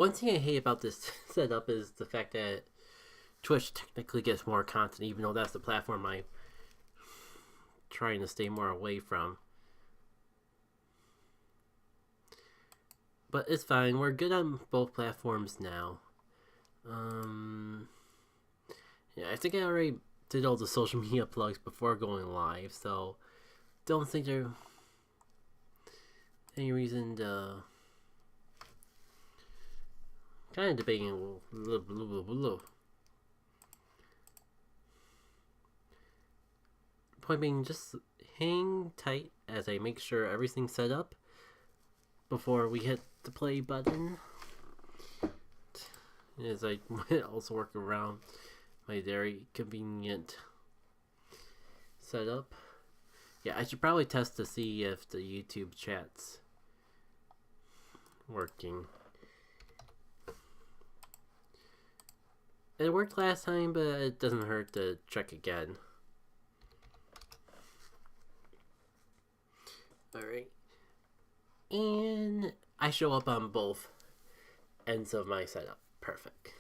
One thing I hate about this setup is the fact that Twitch technically gets more content, even though that's the platform I'm trying to stay more away from. But it's fine. We're good on both platforms now. Yeah, I think I already did all the social media plugs before going live, so don't think there's any reason to kind of debating point being, just hang tight as I make sure everything's set up before we hit the play button, as I also work around my very convenient setup. Yeah, I should probably test to see if the YouTube chat's working. It worked last time, but it doesn't hurt to check again. Alright. And I show up on both ends of my setup. Perfect.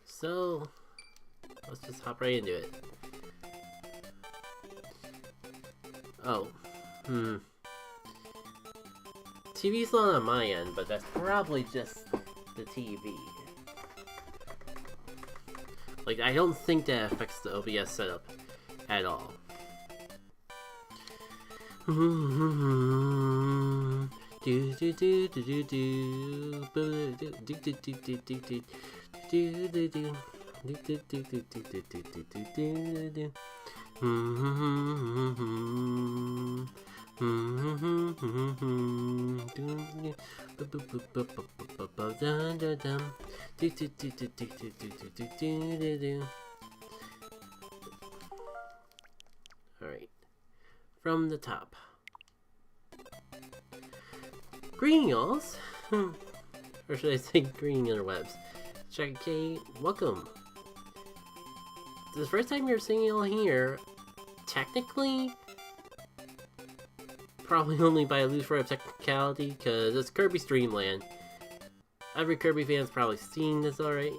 So, let's just hop right into it. Oh. TV's not on my end, but that's probably just the TV. Like, I don't think that affects the OBS setup at all. Alright, from the top. Greetings, or should I say green interwebs? K, welcome. This is the first time you're seeing it all here. Technically, probably only by a loose word of technicality, because it's Kirby's Dreamland. Every Kirby fan's probably seen this alright.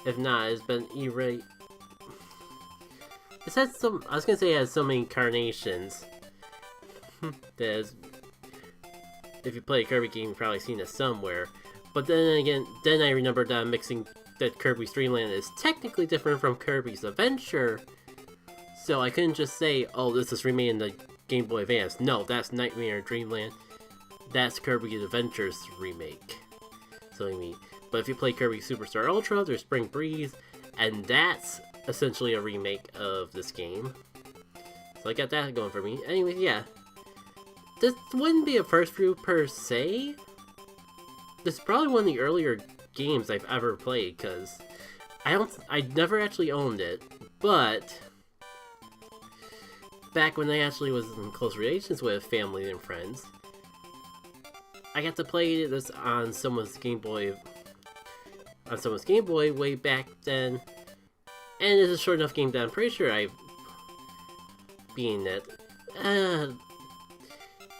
If not, it's been erased. It has some, I was gonna say it has so many incarnations. There's, if you play a Kirby game, you've probably seen it somewhere. But then again, then I remembered that I'm mixing that Kirby's Dreamland is technically different from Kirby's Adventure. So I couldn't just say, oh, this is remade in the Game Boy Advance. No, that's Nightmare Dreamland. That's Kirby's Adventure's remake. So I mean, but if you play Kirby Superstar Ultra, there's Spring Breeze, and that's essentially a remake of this game. So I got that going for me. Anyway, yeah. This wouldn't be a first view per se. This is probably one of the earlier games I've ever played, because I never actually owned it, but back when I actually was in close relations with family and friends, I got to play this on someone's Game Boy way back then, and it's a short enough game that I'm pretty sure I've beaten it.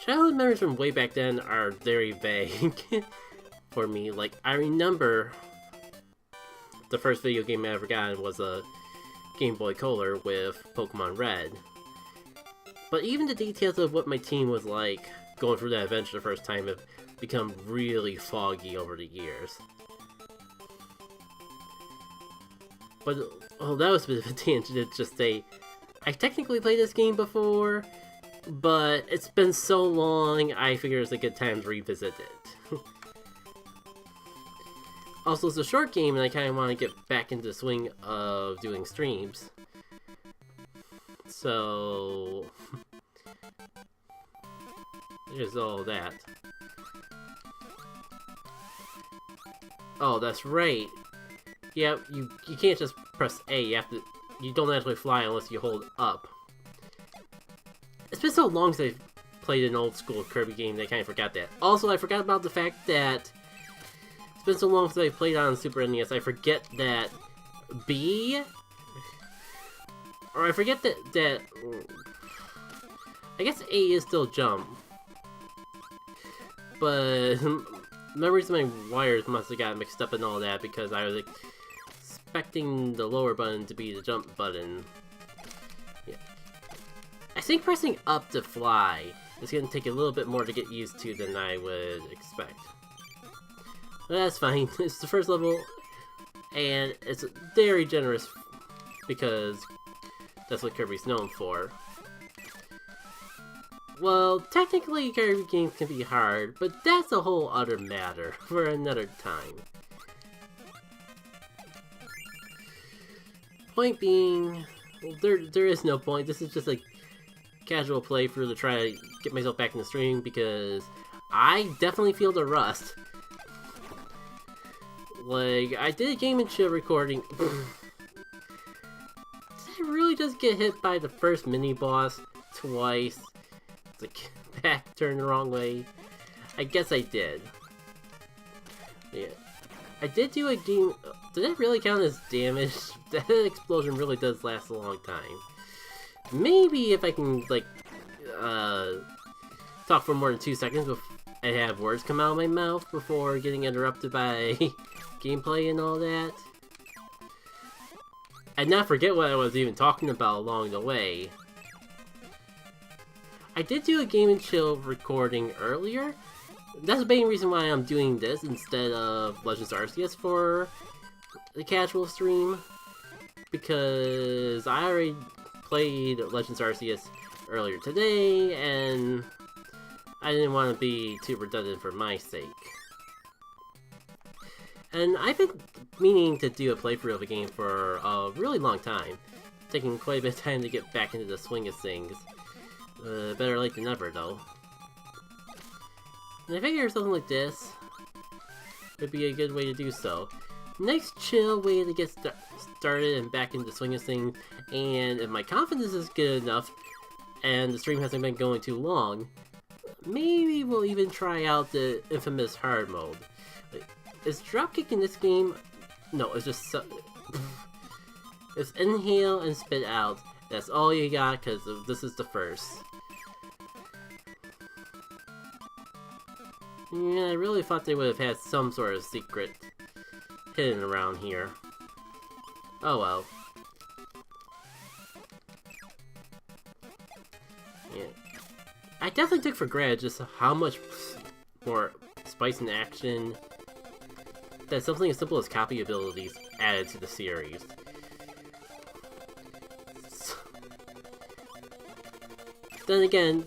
Childhood memories from way back then are very vague for me. Like, I remember the first video game I ever got was a Game Boy Color with Pokemon Red. But even the details of what my team was like going through that adventure the first time have become really foggy over the years. But, oh, that was a bit of a tangent to just say, I technically played this game before, but it's been so long, I figure it's a good time to revisit it. Also, it's a short game, and I kind of want to get back into the swing of doing streams. So, there's all that. Oh, that's right. Yeah, you can't just press A. You don't actually fly unless you hold up. It's been so long since I've played an old school Kirby game that I kind of forgot that. Also, I forgot about the fact that it's been so long since I played on Super NES, I forget that B, or I forget that I guess A is still jump, but memories of my wires must have got mixed up and all that because I was expecting the lower button to be the jump button. Yeah. I think pressing up to fly is going to take a little bit more to get used to than I would expect. But that's fine. It's the first level, and it's very generous because that's what Kirby's known for. Well, technically Kirby games can be hard, but that's a whole other matter for another time. Point being, well, there is no point. This is just a casual playthrough to try to get myself back in the stream because I definitely feel the rust. Like, I did a Game and Chill recording. Did I really just get hit by the first mini-boss twice? Like, back turned the wrong way? I guess I did. Yeah. I did do a game... Did that really count as damage? That explosion really does last a long time. Maybe if I can, like, talk for more than 2 seconds and have words come out of my mouth before getting interrupted by gameplay and all that. And not forget what I was even talking about along the way. I did do a Game and Chill recording earlier. That's the main reason why I'm doing this instead of Legends Arceus for the casual stream. Because I already played Legends Arceus earlier today, and I didn't want to be too redundant for my sake. And I've been meaning to do a playthrough of a game for a really long time. Taking quite a bit of time to get back into the swing of things. Better late than never, though. And I figure something like this would be a good way to do so. Nice chill way to get started and back into the swing of things. And if my confidence is good enough, and the stream hasn't been going too long, maybe we'll even try out the infamous hard mode. Is dropkick in this game? No, it's just it's inhale and spit out. That's all you got, because this is the first. Yeah, I really thought they would have had some sort of secret hidden around here. Oh well. Yeah. I definitely took for granted just how much more spice and action that something as simple as copy abilities added to the series. Then again,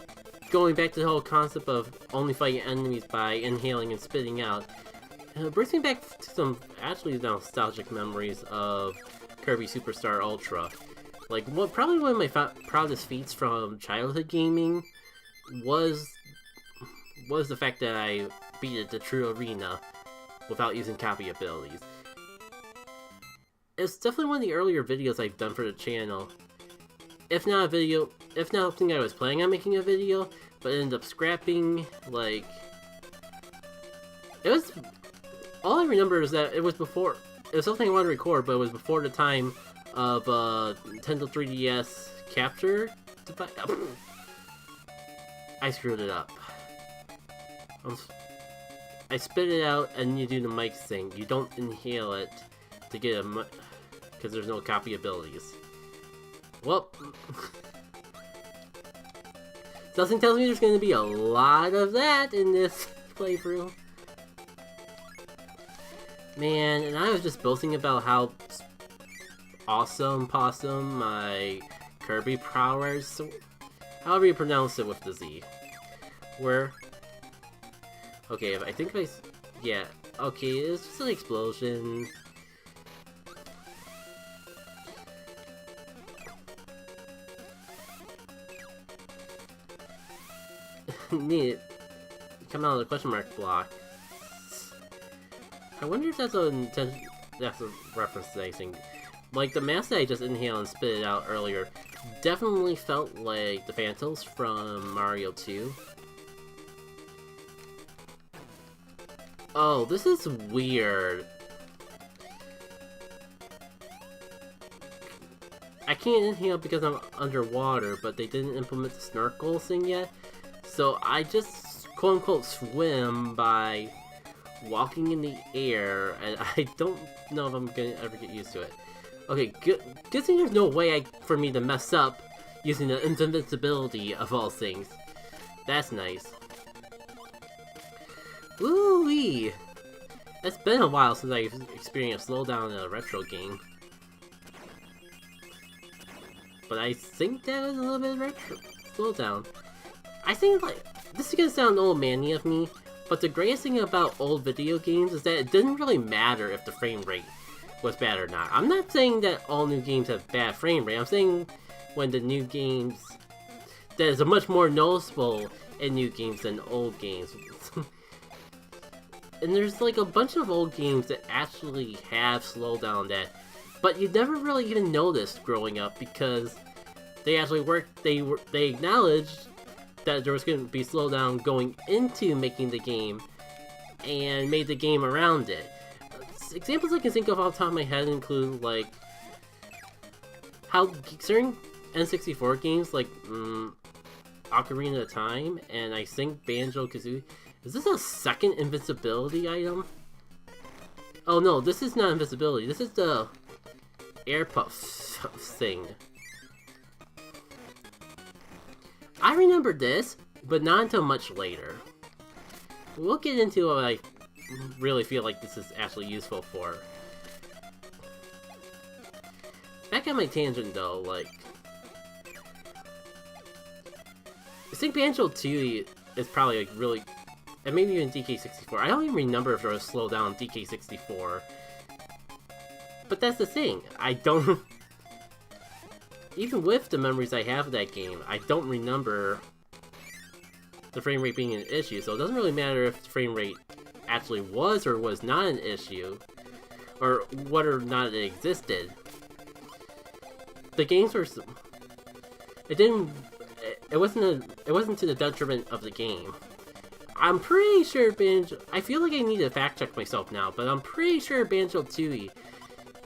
going back to the whole concept of only fighting enemies by inhaling and spitting out, brings me back to some actually nostalgic memories of Kirby Superstar Ultra. Like, probably one of my proudest feats from childhood gaming was the fact that I beat the true arena without using copy abilities. It's definitely one of the earlier videos I've done for the channel. If not something I was planning on making a video, but ended up scrapping, like... It was... All I remember is that it was something I wanted to record, but it was before the time of Nintendo 3DS capture device. I screwed it up. I spit it out and you do the mic thing. You don't inhale it to get a mic, because there's no copy abilities. Well, something tells me there's going to be a lot of that in this playthrough. Man, and I was just boasting about how awesome possum my Kirby prowess, however you pronounce it with the Z, were. Okay, I think if yeah, okay, it's just an explosion. Neat. Come out of the question mark block. I wonder if that's a reference to anything. Like, the mask that I just inhaled and spit it out earlier definitely felt like the Phantoms from Mario 2. Oh, this is weird. I can't inhale because I'm underwater, but they didn't implement the snorkel thing yet. So I just quote-unquote swim by walking in the air, and I don't know if I'm gonna ever get used to it. Okay, good thing there's no way for me to mess up using the invincibility of all things. That's nice. Ooh-wee! It's been a while since I've experienced slowdown in a retro game. But I think that was a little bit of retro slowdown. I think, like, this is gonna sound old manny of me, but the greatest thing about old video games is that it didn't really matter if the frame rate was bad or not. I'm not saying that all new games have bad frame rate. I'm saying when the new games... that is much more noticeable in new games than old games. And there's like a bunch of old games that actually have slowdown that... but you never really even noticed growing up because they actually worked... they acknowledged that there was going to be slowdown going into making the game and made the game around it. Examples I can think of off the top of my head include, like, how certain N64 games, like, Ocarina of Time, and I think Banjo-Kazooie... is this a second invincibility item? Oh no, this is not invincibility, this is the air puff thing. I remember this, but not until much later. We'll get into what I really feel like this is actually useful for. Back on my tangent though, like... I think Banjo-Tooie is probably like really... and maybe even DK64. I don't even remember if there was slowdown in DK64. But that's the thing, I don't... even with the memories I have of that game, I don't remember the frame rate being an issue, so it doesn't really matter if the frame rate actually was or was not an issue, or whether or not it existed. The games were... it wasn't to the detriment of the game. I'm pretty sure I feel like I need to fact check myself now, but I'm pretty sure Banjo-Tooie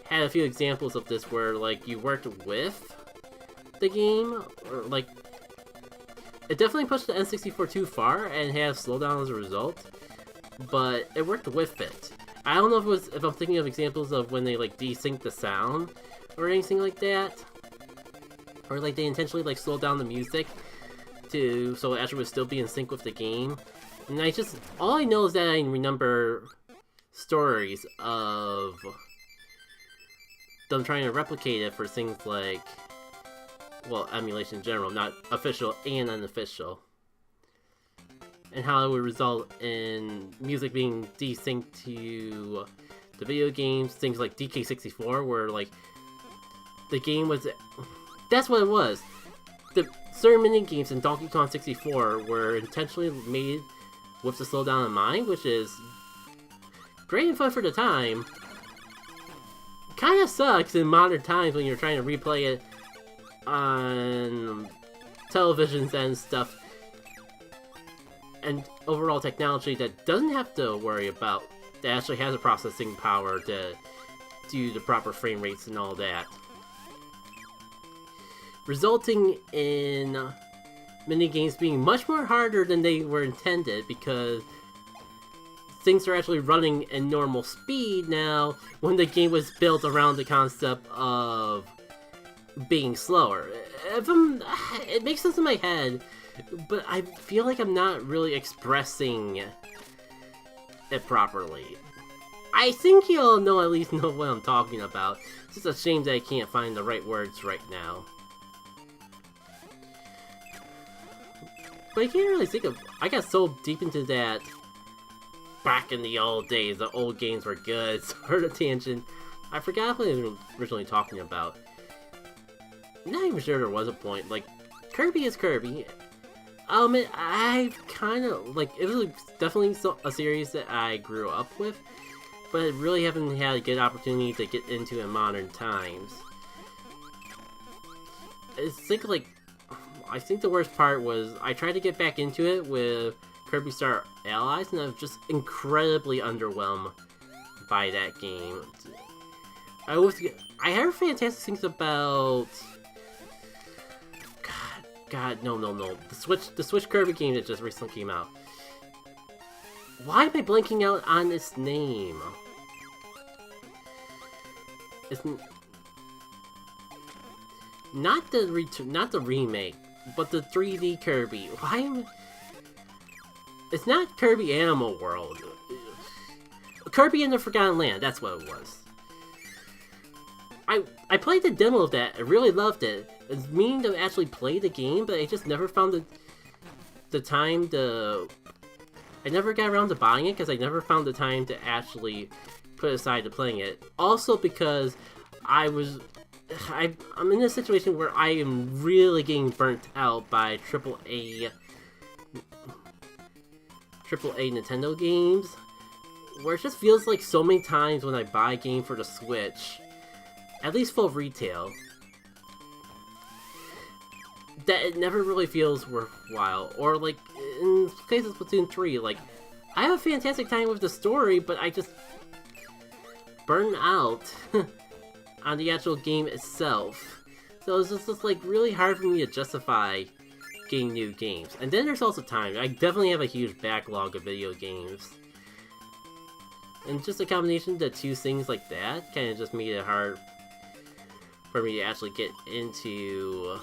had a few examples of this where, like, you worked with the game, or, like, it definitely pushed the N64 too far and had slowdown as a result, but it worked with it. I don't know if I'm thinking of examples of when they, like, desync the sound or anything like that, or, like, they intentionally, like, slowed down the music so it actually would still be in sync with the game. And all I know is that I remember stories of them trying to replicate it for things like, well, emulation in general, not official and unofficial. And how it would result in music being desynced to the video games, things like DK64, where, like, the game was... that's what it was! The certain mini-games in Donkey Kong 64 were intentionally made with the slowdown in mind, which is great and fun for the time. Kinda sucks in modern times when you're trying to replay it on televisions and stuff, and overall technology that doesn't have to worry about, that actually has a processing power to do the proper frame rates and all that. Resulting in minigames being much more harder than they were intended because things are actually running in normal speed now when the game was built around the concept of being slower. It makes sense in my head, but I feel like I'm not really expressing it properly. I think you all at least know what I'm talking about. It's just a shame that I can't find the right words right now. But I can't really think of... I got so deep into that back in the old days, the old games were good, sort of tangent. I forgot what I was originally talking about. I'm not even sure there was a point. Like, Kirby is Kirby. I've kind of... like, it was definitely a series that I grew up with, but I really haven't had a good opportunity to get into in modern times. I think the worst part was I tried to get back into it with Kirby Star Allies, and I was just incredibly underwhelmed by that game. I heard fantastic things about... God, no. The Switch Kirby game that just recently came out. Why am I blanking out on its name? It's not the remake, but the 3D Kirby. Why am It's not Kirby Animal World. Kirby in the Forgotten Land, that's what it was. I played the demo of that, I really loved it. It's meaning to actually play the game, but I just never found the time to... I never got around to buying it because I never found the time to actually put aside to playing it. Also because I'm in a situation where I am really getting burnt out by AAA Nintendo games, where it just feels like so many times when I buy a game for the Switch, at least full retail, that it never really feels worthwhile. Or like in case of Splatoon 3, like I have a fantastic time with the story, but I just burn out on the actual game itself. So it's just like really hard for me to justify getting new games. And then there's also time. I definitely have a huge backlog of video games. And just a combination of the two things like that kind of just made it hard for me to actually get into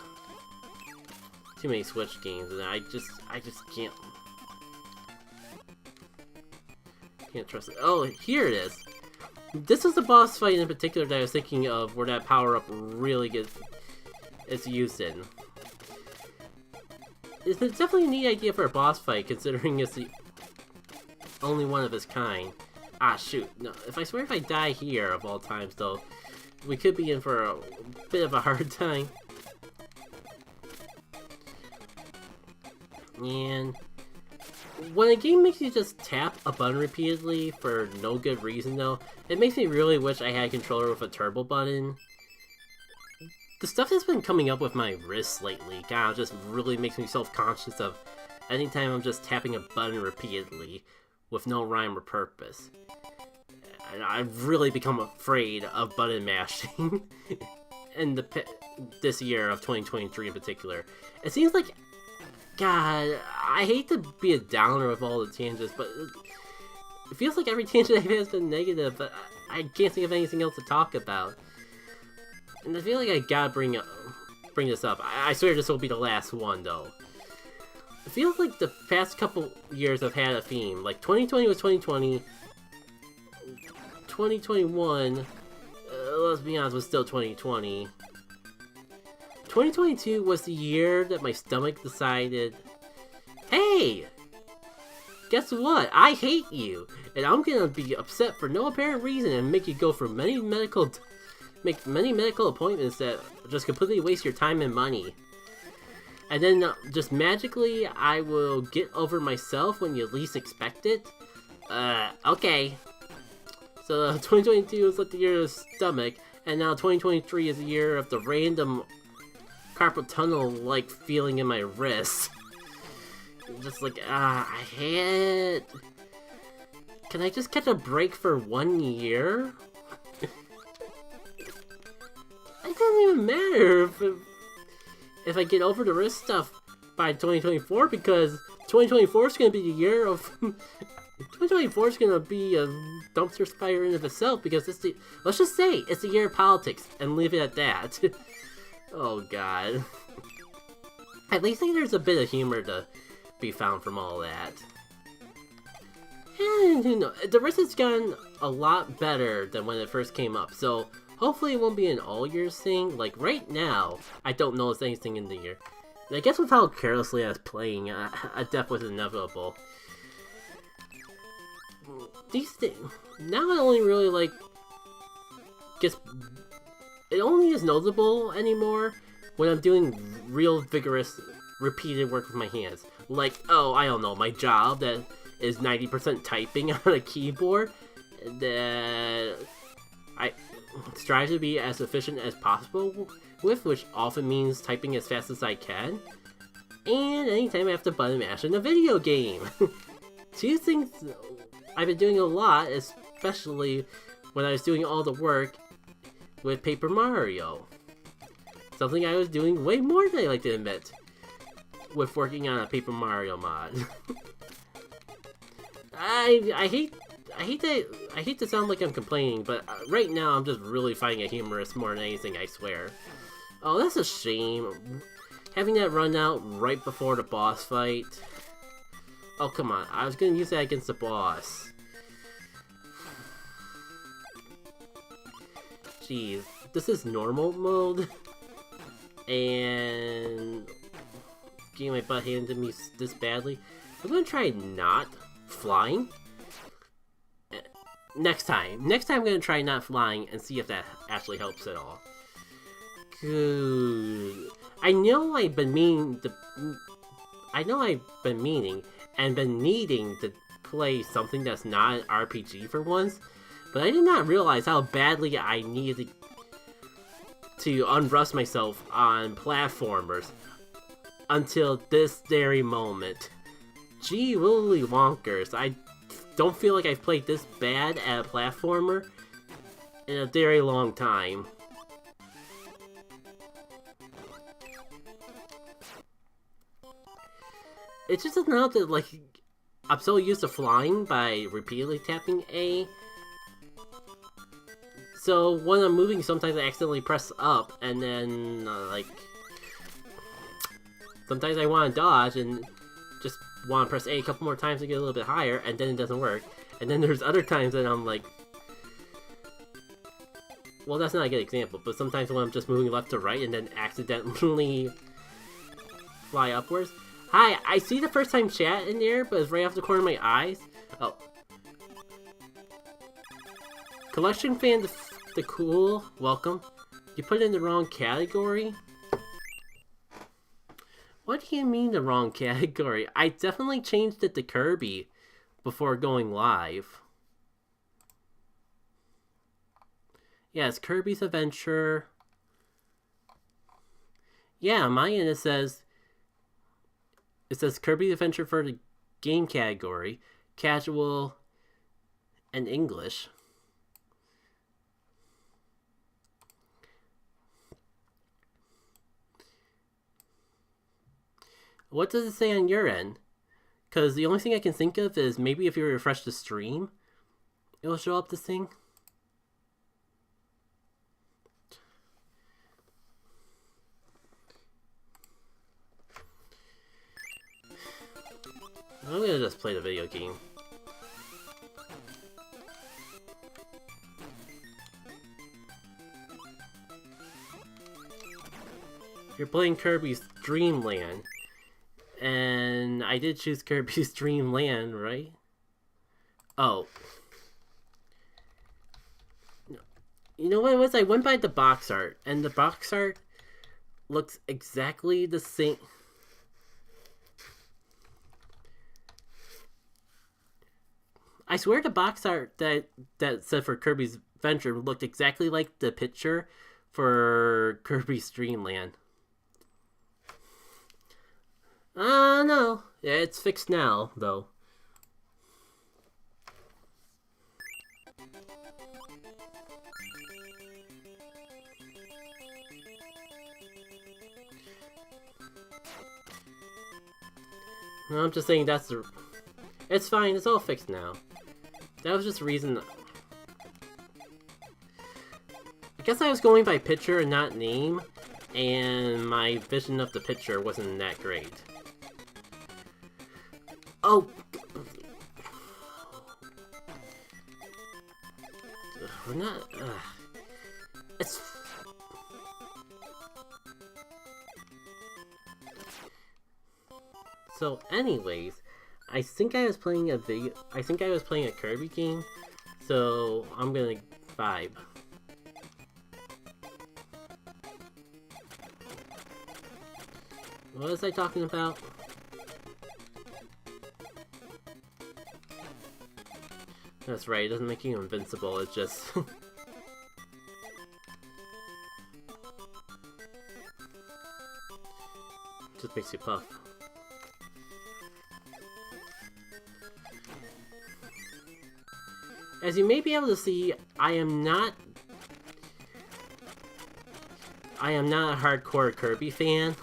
too many Switch games, and I just can't trust it. Oh, here it is. This was the boss fight in particular that I was thinking of, where that power-up really gets its use in. It's definitely a neat idea for a boss fight, considering it's the only one of its kind. Ah, shoot. No, if I die here, of all times, though, we could be in for a bit of a hard time. And when a game makes you just tap a button repeatedly for no good reason, though, it makes me really wish I had a controller with a turbo button. The stuff that's been coming up with my wrists lately kind of just really makes me self-conscious of anytime I'm just tapping a button repeatedly with no rhyme or purpose. And I've really become afraid of button mashing in this year of 2023 in particular. It seems like, God, I hate to be a downer with all the tangents, but it feels like every tangent I've had has been negative, but I can't think of anything else to talk about. And I feel like I gotta bring this up. I swear this will be the last one, though. It feels like the past couple years have had a theme. Like, 2020 was 2020. 2021, let's be honest, was still 2020. 2022 was the year that my stomach decided, hey, guess what? I hate you, and I'm gonna be upset for no apparent reason and make you go for many medical appointments that just completely waste your time and money. And then just magically, I will get over myself when you least expect it. Okay. So 2022 was like the year of the stomach, and now 2023 is the year of the random carpal tunnel-like feeling in my wrist. Just like, I hate it. Can I just catch a break for 1 year? It doesn't even matter if I get over the wrist stuff by 2024, because 2024 is going to be the year of... 2024 is going to be a dumpster fire in of itself, because let's just say, it's the year of politics, and leave it at that. Oh god. At least I think there's a bit of humor to be found from all that. And, you know, the wrist has gotten a lot better than when it first came up, so hopefully it won't be an all-years thing. Like, right now, I don't notice anything in the year. And I guess with how carelessly I was playing, a death was inevitable. These things, now it only really, like, it only is noticeable anymore when I'm doing real vigorous, repeated work with my hands. Like, oh, I don't know, my job that is 90% typing on a keyboard that I strive to be as efficient as possible with, which often means typing as fast as I can. And anytime I have to button mash in a video game. Two things I've been doing a lot, especially when I was doing all the work with Paper Mario. Something I was doing way more than I like to admit with working on a Paper Mario mod. I hate to sound like I'm complaining, but right now I'm just really finding it humorous more than anything, I swear. Oh, that's a shame. Having that run out right before the boss fight. Oh, come on. I was gonna use that against the boss. Jeez. This is normal mode. And getting my butt handed to me this badly. I'm gonna try not flying. Next time. Next time I'm gonna try not flying and see if that actually helps at all. Good. I know I've been meaning and been needing to play something that's not an RPG for once, but I did not realize how badly I needed to unrust myself on platformers until this very moment. Gee willy wonkers, I don't feel like I've played this bad at a platformer in a very long time. It's just enough that, like, I'm so used to flying by repeatedly tapping A. So when I'm moving, sometimes I accidentally press up, and then, like, sometimes I want to dodge and just want to press A a couple more times to get a little bit higher, and then it doesn't work. And then there's other times that I'm like, well, that's not a good example, but sometimes when I'm just moving left to right and then accidentally fly upwards. Hi, I see the first time chat in there, but it's right off the corner of my eyes. Oh. Collection fan the cool, welcome. You put it in the wrong category? What do you mean the wrong category? I definitely changed it to Kirby before going live. Yeah, it's Kirby's Adventure. Yeah, on my end it says Kirby's Adventure for the game category, casual, and English. What does it say on your end? Because the only thing I can think of is maybe if you refresh the stream, it'll show up this thing. I'm gonna just play the video game. You're playing Kirby's Dream Land. And I did choose Kirby's Dream Land, right? Oh. You know what it was? I went by the box art, and the box art looks exactly the same. I swear the box art that said for Kirby's Adventure looked exactly like the picture for Kirby's Dream Land. No. Yeah, it's fixed now, though. No, I'm just saying that's the... It's fine, it's all fixed now. That was just a reason... I guess I was going by picture and not name, and my vision of the picture wasn't that great. Oh! We're not... It's... So, anyways, I think I was playing a Kirby game, so I'm gonna vibe. What was I talking about? That's right, it doesn't make you invincible, it just... just makes you puff. As you may be able to see, I am not a hardcore Kirby fan.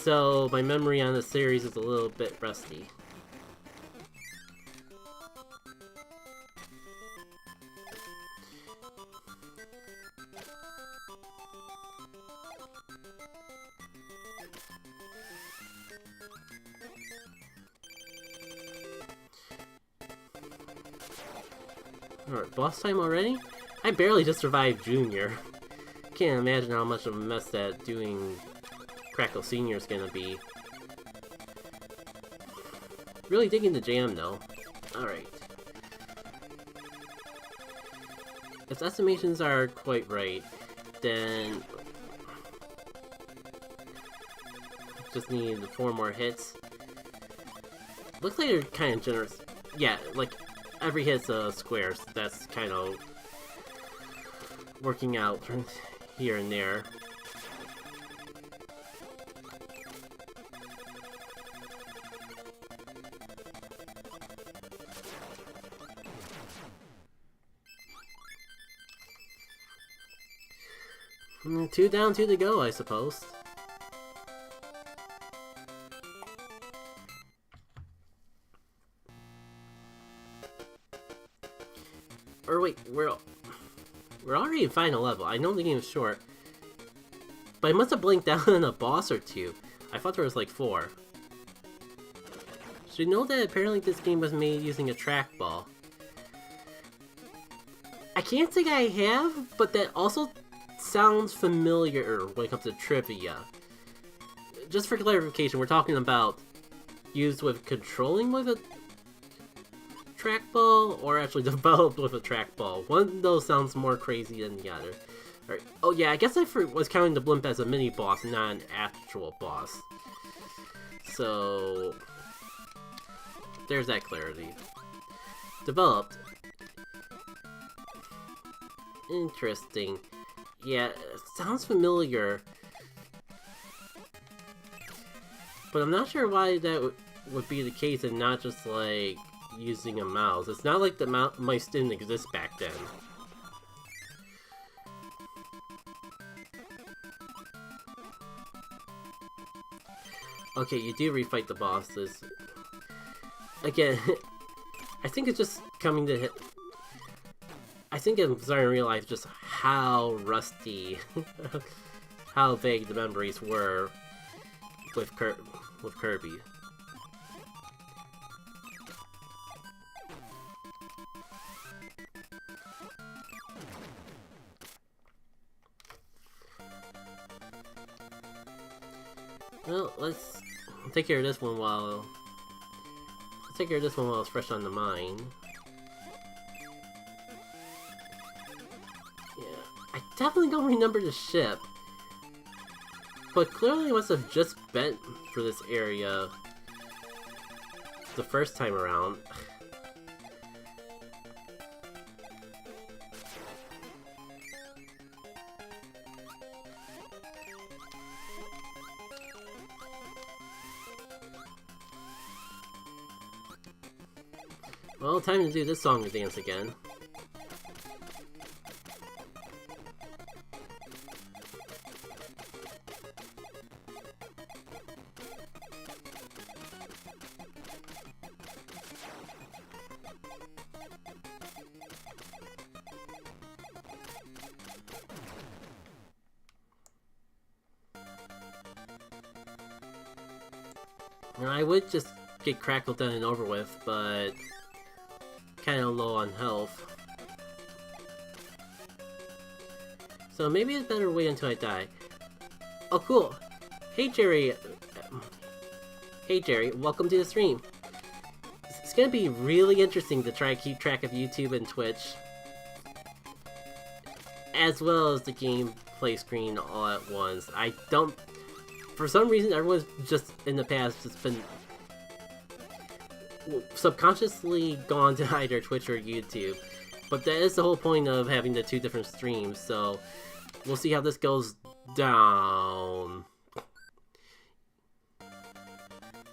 so my memory on the series is a little bit rusty. Alright, boss time already? I barely just survived Junior. Can't imagine how much of a mess that doing Crackle Senior is gonna be. Really digging the jam though. Alright. If estimations are quite right, then just need 4 more hits. Looks like they're kind of generous. Yeah, like every hit's a square, so that's kind of working out here and there. Two down, 2 to go, I suppose. Or wait, we're already in final level. I know the game is short, but I must have blinked out on a boss or 2. I thought there was like 4. So you know that apparently this game was made using a trackball. I can't think I have, but that also sounds familiar when it comes to trivia. Just for clarification, we're talking about used with controlling with a trackball, or actually developed with a trackball. One of those sounds more crazy than the other. Alright. Oh yeah, I guess I was counting the blimp as a mini boss, not an actual boss. So there's that clarity. Developed. Interesting. Yeah, it sounds familiar. But I'm not sure why that would be the case and not just like using a mouse. It's not like the mice didn't exist back then. Okay, you do refight the bosses. Again, I think it's just coming to hit. I think I'm starting to realize just how rusty, how vague the memories were with Kirby. Well, let's take care of this one while it's fresh on the mind. Yeah, I definitely don't remember the ship, but clearly I must have just been for this area the first time around. Well, time to do this song and dance again. Now, I would just get Crackle done and over with, but kind of low on health. So maybe it's better wait until I die. Oh, cool. Hey, Jerry. Hey, Jerry. Welcome to the stream. It's gonna be really interesting to try to keep track of YouTube and Twitch, as well as the gameplay screen all at once. I don't... For some reason, everyone's just, in the past, just been subconsciously gone to either Twitch or YouTube. But that is the whole point of having the 2 different streams, so we'll see how this goes down.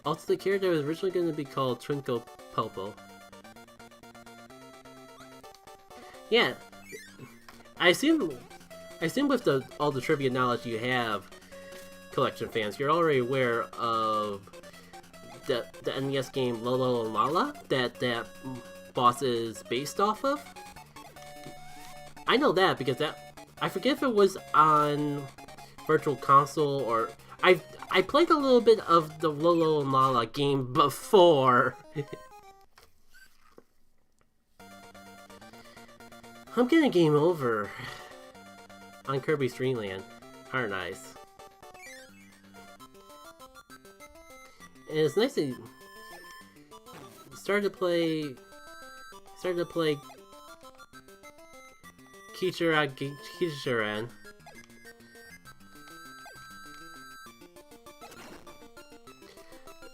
Also, the character was originally going to be called Twinkle Popo. Yeah, I assume with all the trivia knowledge you have, Collection fans, you're already aware of the NES game Lolo and Lala that boss is based off of. I know that because I forget if it was on Virtual Console or I played a little bit of the Lolo and Lala game before. I'm getting game over on Kirby's Dream Land. Paradise. And it's nice to start to play Kichiran.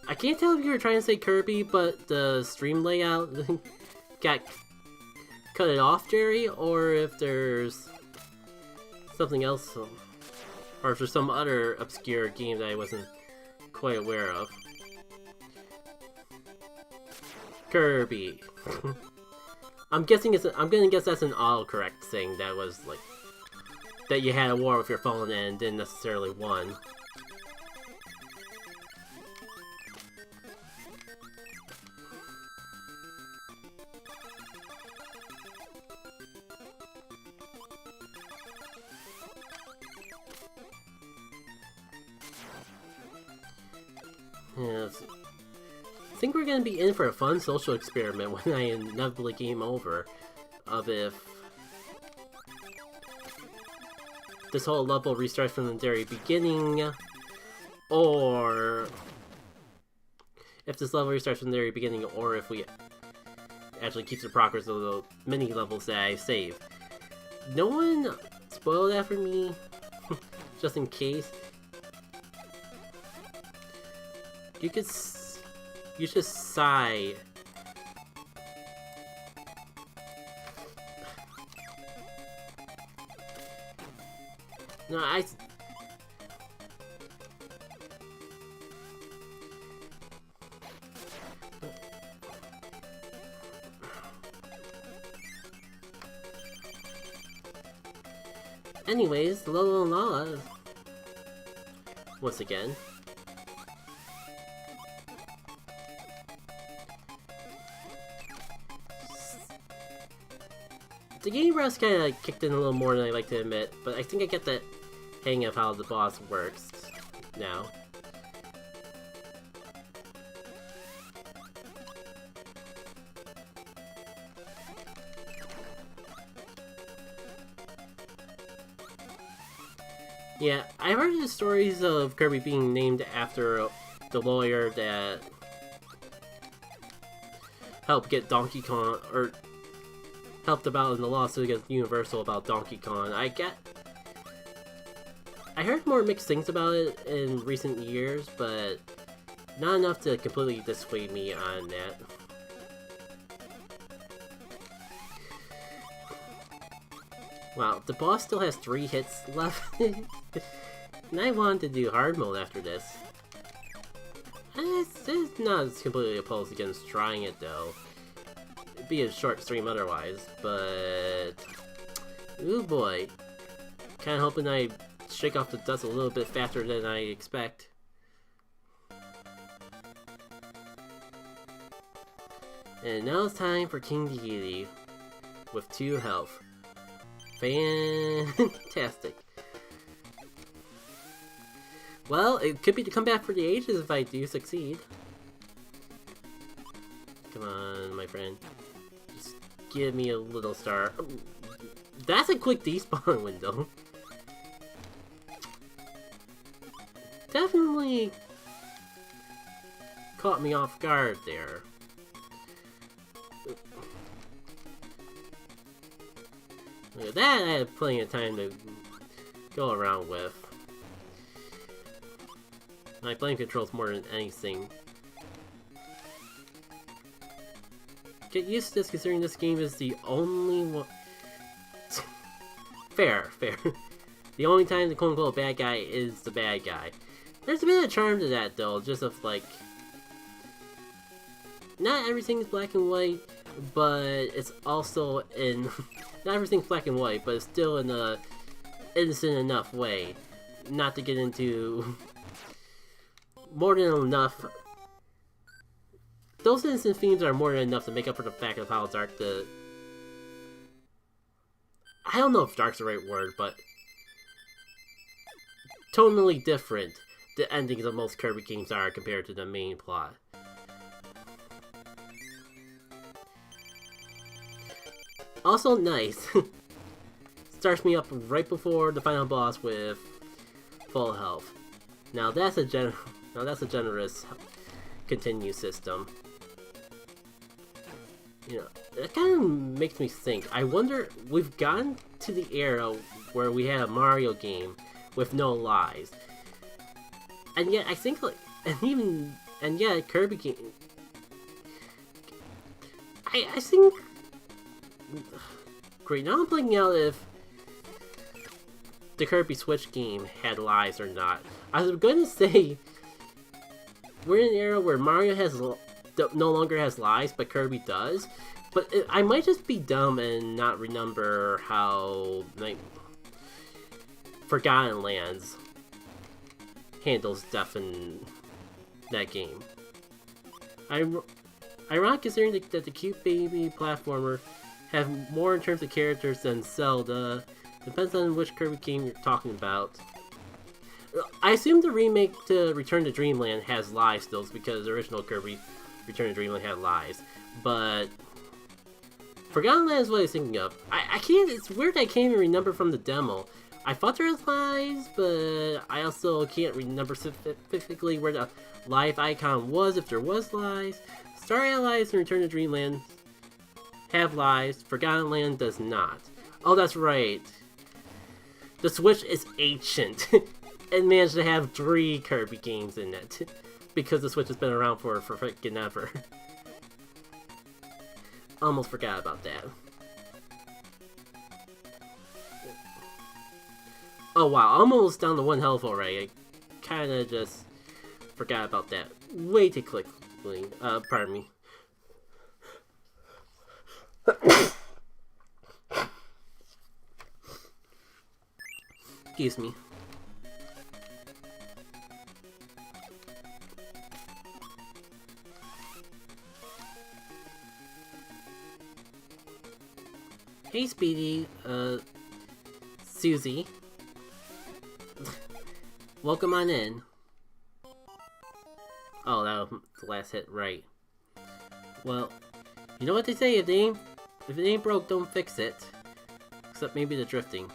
I can't tell if you were trying to say Kirby, but the stream layout got cut it off, Jerry, or if there's something else, or if there's some other obscure game that I wasn't quite aware of. Kirby. I'm gonna guess that's an autocorrect thing that was like that you had a war with your phone and didn't necessarily won. Yes. I think we're gonna be in for a fun social experiment when I inevitably game over of if this whole level restarts from the very beginning, or if this level restarts from the very beginning, or if we actually keep the progress of the mini levels that I save. No one spoil that for me, just in case. You just sigh. No, anyways, Lolo and Lala. Once again. The game rest kind of kicked in a little more than I like to admit, but I think I get the hang of how the boss works now. Yeah, I've heard the stories of Kirby being named after the lawyer that helped get Donkey Kong, or helped about in the lawsuit against Universal about Donkey Kong. I heard more mixed things about it in recent years, but not enough to completely dissuade me on that. Wow, the boss still has 3 hits left, and I wanted to do hard mode after this. It's not completely opposed against trying it though. It'd be a short stream otherwise, but ooh boy, kinda hoping I shake off the dust a little bit faster than I expect. And now it's time for King Deity with 2 health. Fantastic. Well, it could be to come back for the ages if I do succeed. Come on, my friend. Just give me a little star. That's a quick despawn window. Definitely caught me off guard there. Look at that, I had plenty of time to go around with. My flame controls more than anything. Get used to this considering this game is the only one... fair. The only time the quote-unquote bad guy is the bad guy. There's a bit of charm to that though, just of like... not everything's black and white, but it's also in... not everything's black and white, but it's still in a innocent enough way. not to get into more than enough. Those innocent themes are more than enough to make up for the fact of how dark the... I don't know if dark's the right word, but tonally different the endings of most Kirby games are compared to the main plot. Also nice. Starts me up right before the final boss with full health. Now that's a generous continue system. You know, it kind of makes me think. I wonder, we've gotten to the era where we had a Mario game with no lies, and yet I think like, and yet Kirby game. I think. Great. Now I'm blanking out if the Kirby Switch game had lies or not. I was going to say we're in an era where Mario no longer has lies, but Kirby does. But I might just be dumb and not remember how like Forgotten Lands handles death in that game. Ironic considering that the cute baby platformer have more in terms of characters than Zelda. Depends on which Kirby game you're talking about. I assume the remake to Return to Dreamland has lies still, because the original Kirby Return to Dreamland had lies. But Forgotten Land is what I was thinking of. I can't. It's weird. I can't even remember from the demo. I thought there was lies, but I also can't remember specifically where the live icon was. If there was lies, Starry Allies and Return to Dreamland have lies. Forgotten Land does not. Oh, that's right. The Switch is ancient. It managed to have 3 Kirby games in it. Because the Switch has been around for freaking ever. Almost forgot about that. Oh wow, almost down to 1 health already. I kinda just forgot about that way too quickly. Pardon me. Excuse me. Hey Speedy, Susie. Welcome on in. Oh, that was the last hit, right. Well, you know what they say, if it ain't broke, don't fix it. Except maybe the drifting.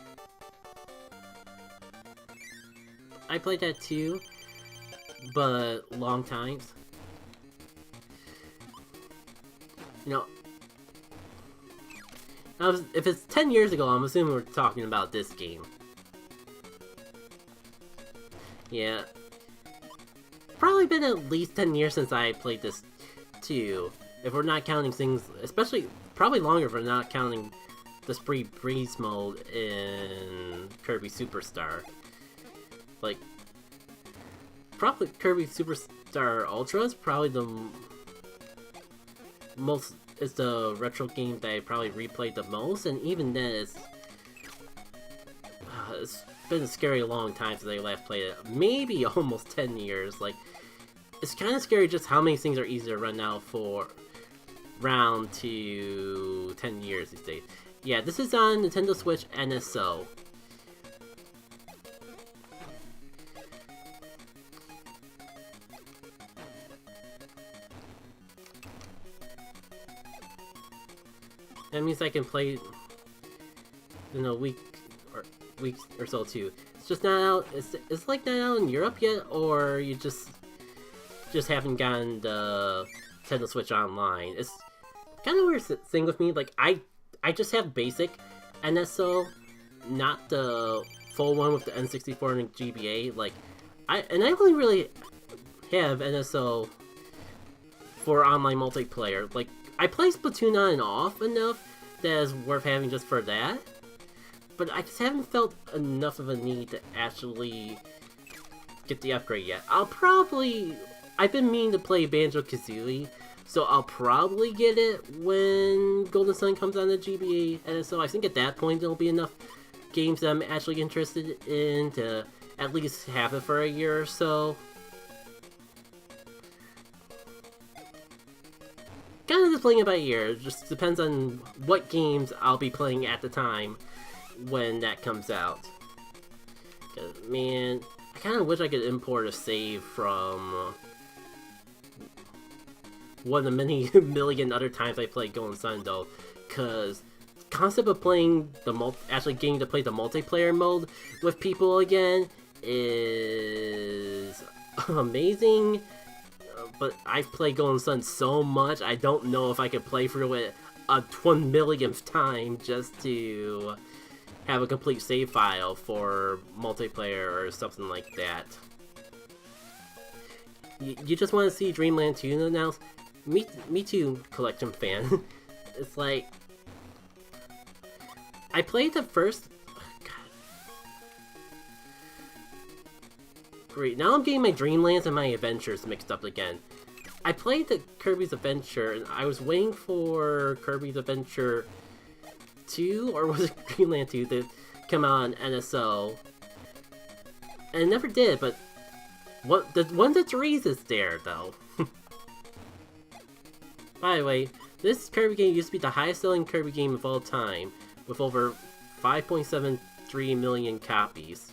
I played that too, but long times. You know, if it's 10 years ago, I'm assuming we're talking about this game. Yeah. Probably been at least 10 years since I played this too. If we're not counting things, especially, probably longer if we're not counting the Spree Breeze mode in Kirby Superstar. Like, probably Kirby Superstar Ultra is probably the most, it's the retro game that I probably replayed the most, and even then it's been a scary long time since I last played it. Maybe almost 10 years. Like, it's kind of scary just how many things are easy to run out for round to 10 years these days. Yeah, this is on Nintendo Switch NSO. That means I can play in a week or so too. It's just not out. It's like not out in Europe yet, or you just haven't gotten the Nintendo Switch Online. It's kind of weird thing with me. Like I just have basic NSO, not the full one with the N64 and GBA. Like I only really have NSO for online multiplayer. Like I play Splatoon on and off enough that is worth having just for that. But I just haven't felt enough of a need to actually get the upgrade yet. I've been meaning to play Banjo-Kazooie, so I'll probably get it when Golden Sun comes on the GBA NSO. I think at that point there'll be enough games that I'm actually interested in to at least have it for a year or so. Kind of just playing it by ear. It just depends on what games I'll be playing at the time when that comes out. 'Cause, man, I kind of wish I could import a save from one of the many million other times I played Golden Sun, though, because the concept of playing actually getting to play the multiplayer mode with people again is amazing. But I've played Golden Sun so much, I don't know if I could play through it a 1 millionth time just to have a complete save file for multiplayer or something like that. You just want to see Dreamland 2 announced? Me too, Collection fan. It's like, I played the first... God. Great, now I'm getting my Dreamlands and my Adventures mixed up again. I played the Kirby's Adventure, and I was waiting for Kirby's Adventure 2, or was it Dreamland 2, to come out on NSO. And it never did, but one of the trees is there, though. By the way, this Kirby game used to be the highest selling Kirby game of all time, with over 5.73 million copies.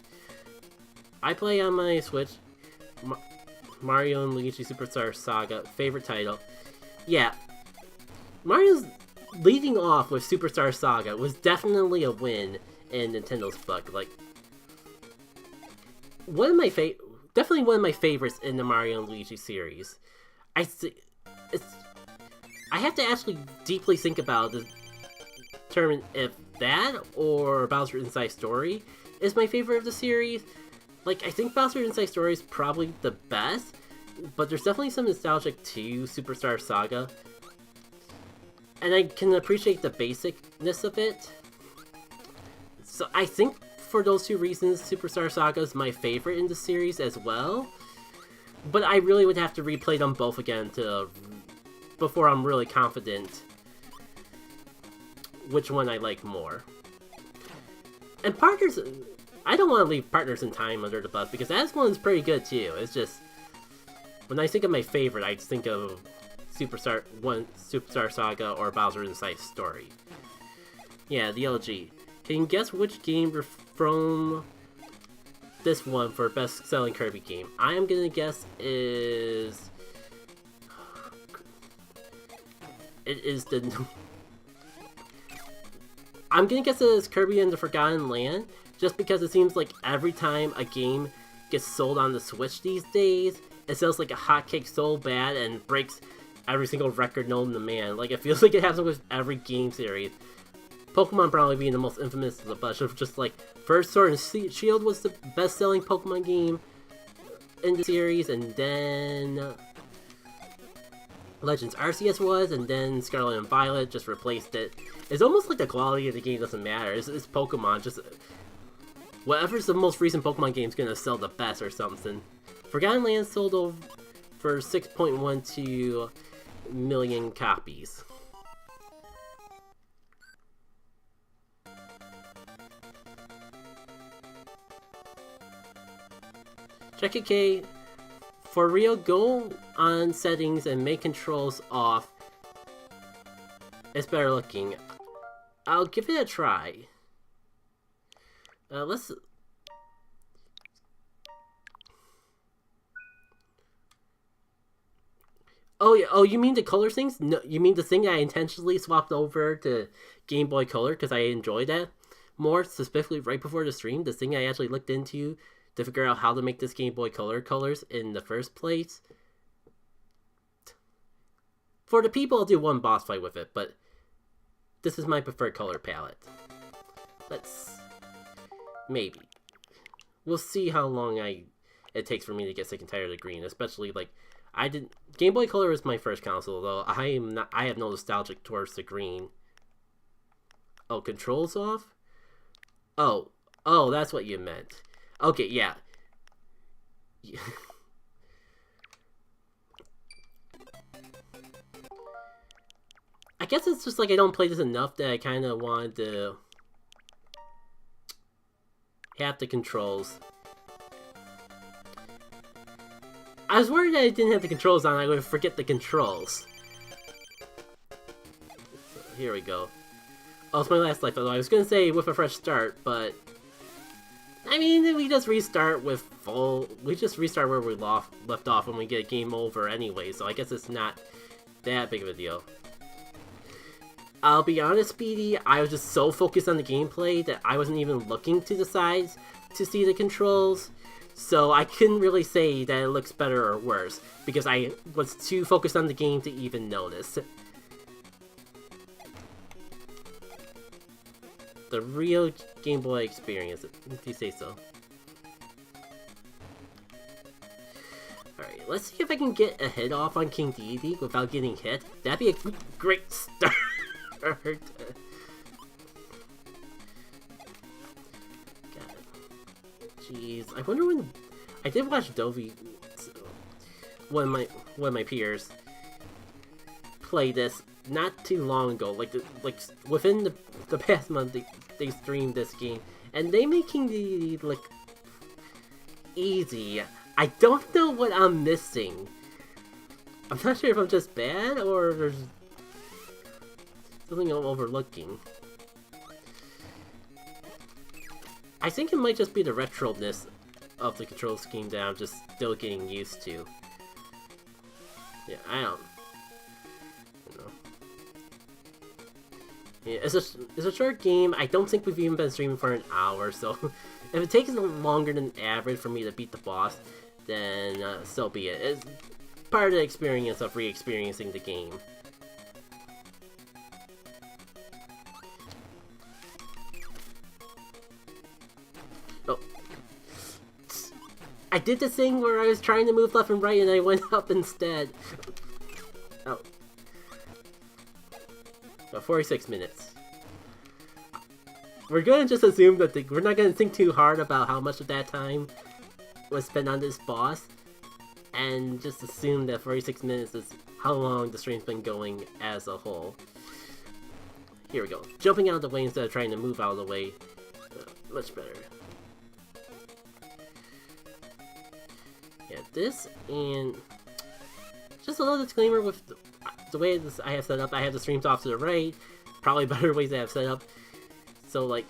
I play on my Switch, Mario and Luigi Superstar Saga, favorite title. Yeah, Mario's leading off with Superstar Saga was definitely a win in Nintendo's book. Like, definitely one of my favorites in the Mario and Luigi series. I have to actually deeply think about to determine if that or Bowser's Inside Story is my favorite of the series. Like, I think Bowser's Inside Story is probably the best, but there's definitely some nostalgic to Superstar Saga. And I can appreciate the basicness of it. So I think for those two reasons, Superstar Saga is my favorite in the series as well. But I really would have to replay them both again before I'm really confident which one I like more. And Partners... I don't want to leave Partners in Time under the bus, because that one's pretty good too. It's just, when I think of my favorite, I just think of Superstar Saga or Bowser's Inside Story. Yeah, the LG. Can you guess which game from this one for best selling Kirby game? I am gonna guess it is the... I'm gonna guess it is Kirby and the Forgotten Land, just because it seems like every time a game gets sold on the Switch these days, it sells like a hotcake so bad and breaks every single record known to man. Like, it feels like it happens with every game series. Pokemon probably being the most infamous of the bunch of just like, first Sword and Shield was the best-selling Pokemon game in the series, and then Legends Arceus was, and then Scarlet and Violet just replaced it. It's almost like the quality of the game doesn't matter. It's Pokemon, just... whatever's the most recent Pokemon game is gonna sell the best or something. Forgotten Land sold over for 6.12 million copies. Check it, K. For real, go on settings and make controls off. It's better looking. I'll give it a try. Let's... Oh, yeah. Oh, you mean the color things? No, you mean the thing I intentionally swapped over to Game Boy Color because I enjoyed that more, specifically right before the stream? The thing I actually looked into to figure out how to make this Game Boy Color colors in the first place. For the people, I'll do one boss fight with it, but this is my preferred color palette. Let's... maybe. We'll see how long it takes for me to get sick and tired of the green, especially, like, Game Boy Color is my first console, though I have no nostalgic towards the green. Oh, controls off? Oh, that's what you meant. Okay, yeah. I guess it's just like I don't play this enough that I kind of wanted to have the controls I was worried that I didn't have the controls on, I would forget the controls. So, here we go. Oh, it's my last life, although I was gonna say with a fresh start, but... I mean, we just restart with full... We just restart where we left off when we get a game over anyway, so I guess it's not that big of a deal. I'll be honest, Speedy, I was just so focused on the gameplay that I wasn't even looking to the sides to see the controls, so I couldn't really say that it looks better or worse, because I was too focused on the game to even notice. The real Game Boy experience, if you say so. Alright, let's see if I can get a hit off on King Deity without getting hit. That'd be a great start. Got it. Jeez, I wonder when... I did watch Dovey, one of my peers, play this not too long ago. Like within the past month, they streamed this game, and they make King Deity look easy. I don't know what I'm missing. I'm not sure if I'm just bad or there's something I'm overlooking. I think it might just be the retro-ness of the control scheme that I'm just still getting used to. Yeah, I don't know. Yeah, it's a short game. I don't think we've even been streaming for an hour, so if it takes longer than average for me to beat the boss, then so be it. It's part of the experience of re-experiencing the game. Oh. I did the thing where I was trying to move left and right and I went up instead. Oh. About 46 minutes. We're gonna just assume that we're not gonna think too hard about how much of that time was spent on this boss, and just assume that 46 minutes is how long the stream's been going as a whole. Here we go. Jumping out of the way instead of trying to move out of the way. Much better. Yeah, this, and just a little disclaimer with the way this I have set up. I have the streams off to the right. Probably better ways I have set up. So, like,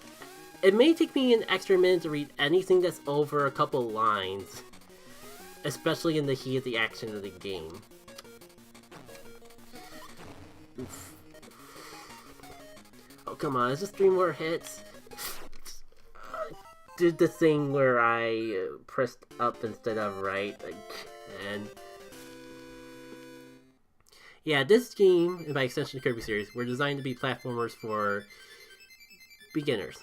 it may take me an extra minute to read anything that's over a couple lines, especially in the heat of the action of the game. Oof. Oh, come on, it's just 3 more hits. Did the thing where I pressed up instead of right again. Yeah, this game, and by extension the Kirby series, were designed to be platformers for beginners.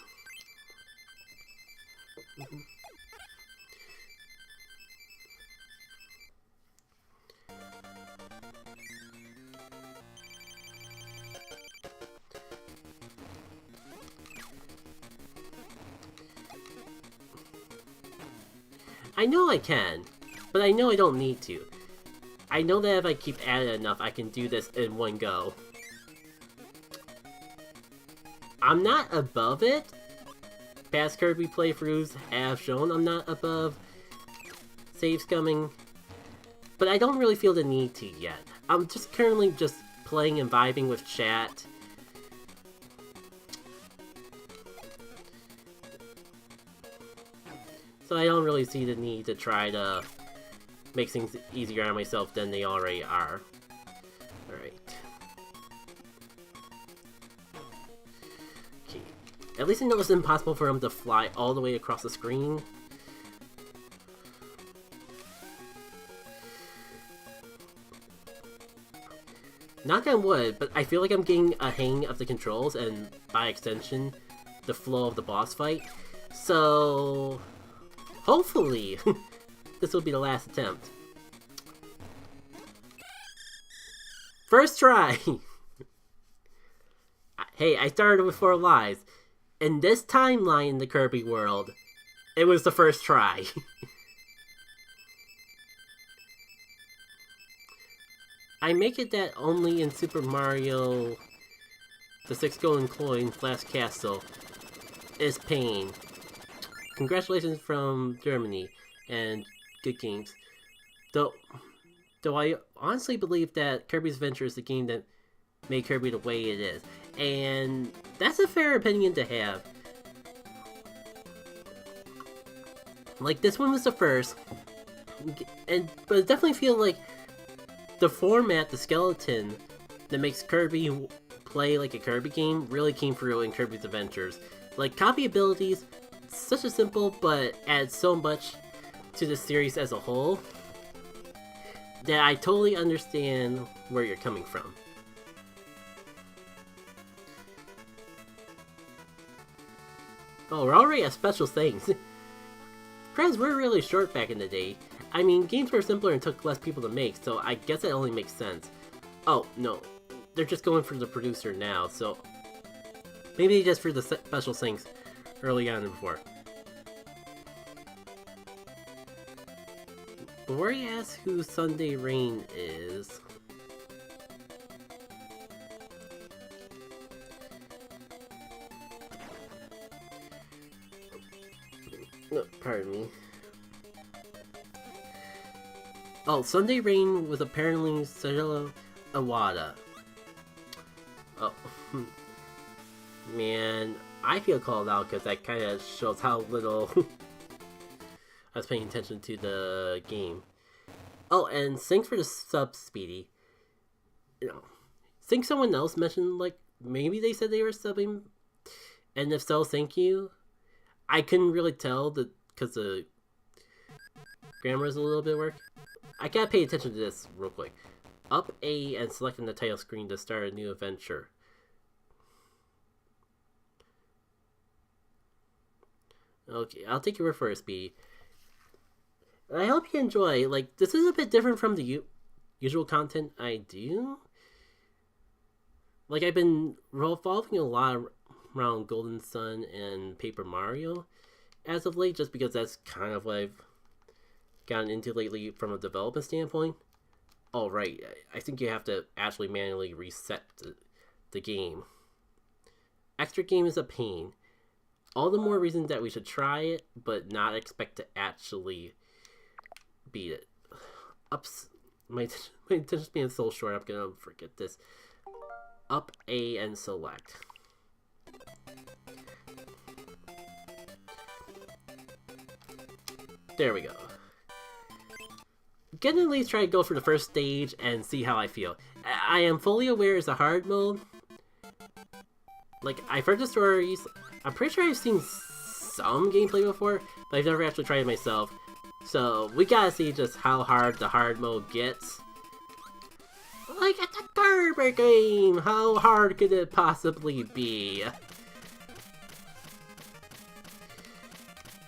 I know I can, but I know I don't need to. I know that if I keep at it enough, I can do this in one go. I'm not above it. Past Kirby playthroughs have shown I'm not above save scumming, but I don't really feel the need to yet. I'm just currently just playing and vibing with chat. So I don't really see the need to try to make things easier on myself than they already are. Alright. Okay. At least I know it's impossible for him to fly all the way across the screen. Knock on wood, but I feel like I'm getting a hang of the controls and, by extension, the flow of the boss fight. So hopefully, this will be the last attempt. First try! Hey, I started with 4 lives. In this timeline in the Kirby world, it was the first try. I make it that only in Super Mario, the 6 Golden Coins Last Castle, is pain. Congratulations from Germany, and good games. Though, though I honestly believe that Kirby's Adventure is the game that made Kirby the way it is. And that's a fair opinion to have. Like, this one was the first. But it definitely feels like the format, the skeleton, that makes Kirby play like a Kirby game really came through in Kirby's Adventures. Like, copy abilities, such a simple, but adds so much to the series as a whole that I totally understand where you're coming from. Oh, we're already at special things. Creds were really short back in the day. I mean, games were simpler and took less people to make, so I guess that only makes sense. Oh, no. They're just going for the producer now, so maybe just for the special things early on and before. Before you ask who Sunday Rain is... No, pardon me. Oh, Sunday Rain was apparently Sajila Awada. Oh, man, I feel called out because that kind of shows how little I was paying attention to the game. Oh, and thanks for the sub, Speedy. You know, think someone else mentioned, like, maybe they said they were subbing, and if so, thank you. I couldn't really tell because the grammar is a little bit work. I gotta pay attention to this real quick. Up A and selecting the title screen to start a new adventure. Okay, I'll take your word for it, Speedy. I hope you enjoy. Like, this is a bit different from the usual content I do. Like, I've been revolving a lot around Golden Sun and Paper Mario as of late, just because that's kind of what I've gotten into lately from a development standpoint. Oh, right, I think you have to actually manually reset the game. Extra game is a pain. All the more reason that we should try it, but not expect to actually beat it. Ups, my attention span is so short, I'm gonna forget this. Up A and select. There we go. Gonna at least try to go for the first stage and see how I feel. I am fully aware it's a hard mode. Like, I've heard the stories. I'm pretty sure I've seen some gameplay before, but I've never actually tried it myself. So, we gotta see just how hard the hard mode gets. Like, it's a Kirby game! How hard could it possibly be?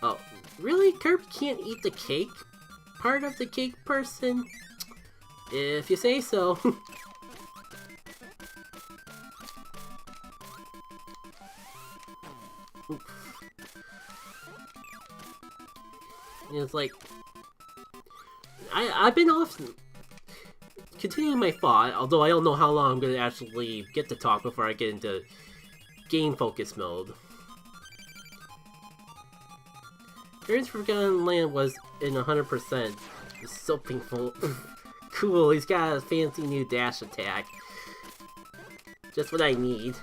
Oh, really? Kirby can't eat the cake? Part of the cake person? If you say so. It's like, I've been off continuing my thought, although I don't know how long I'm going to actually get to talk before I get into game focus mode. Here's Forgotten Land was in 100%. It's so painful. Cool, he's got a fancy new dash attack. Just what I need.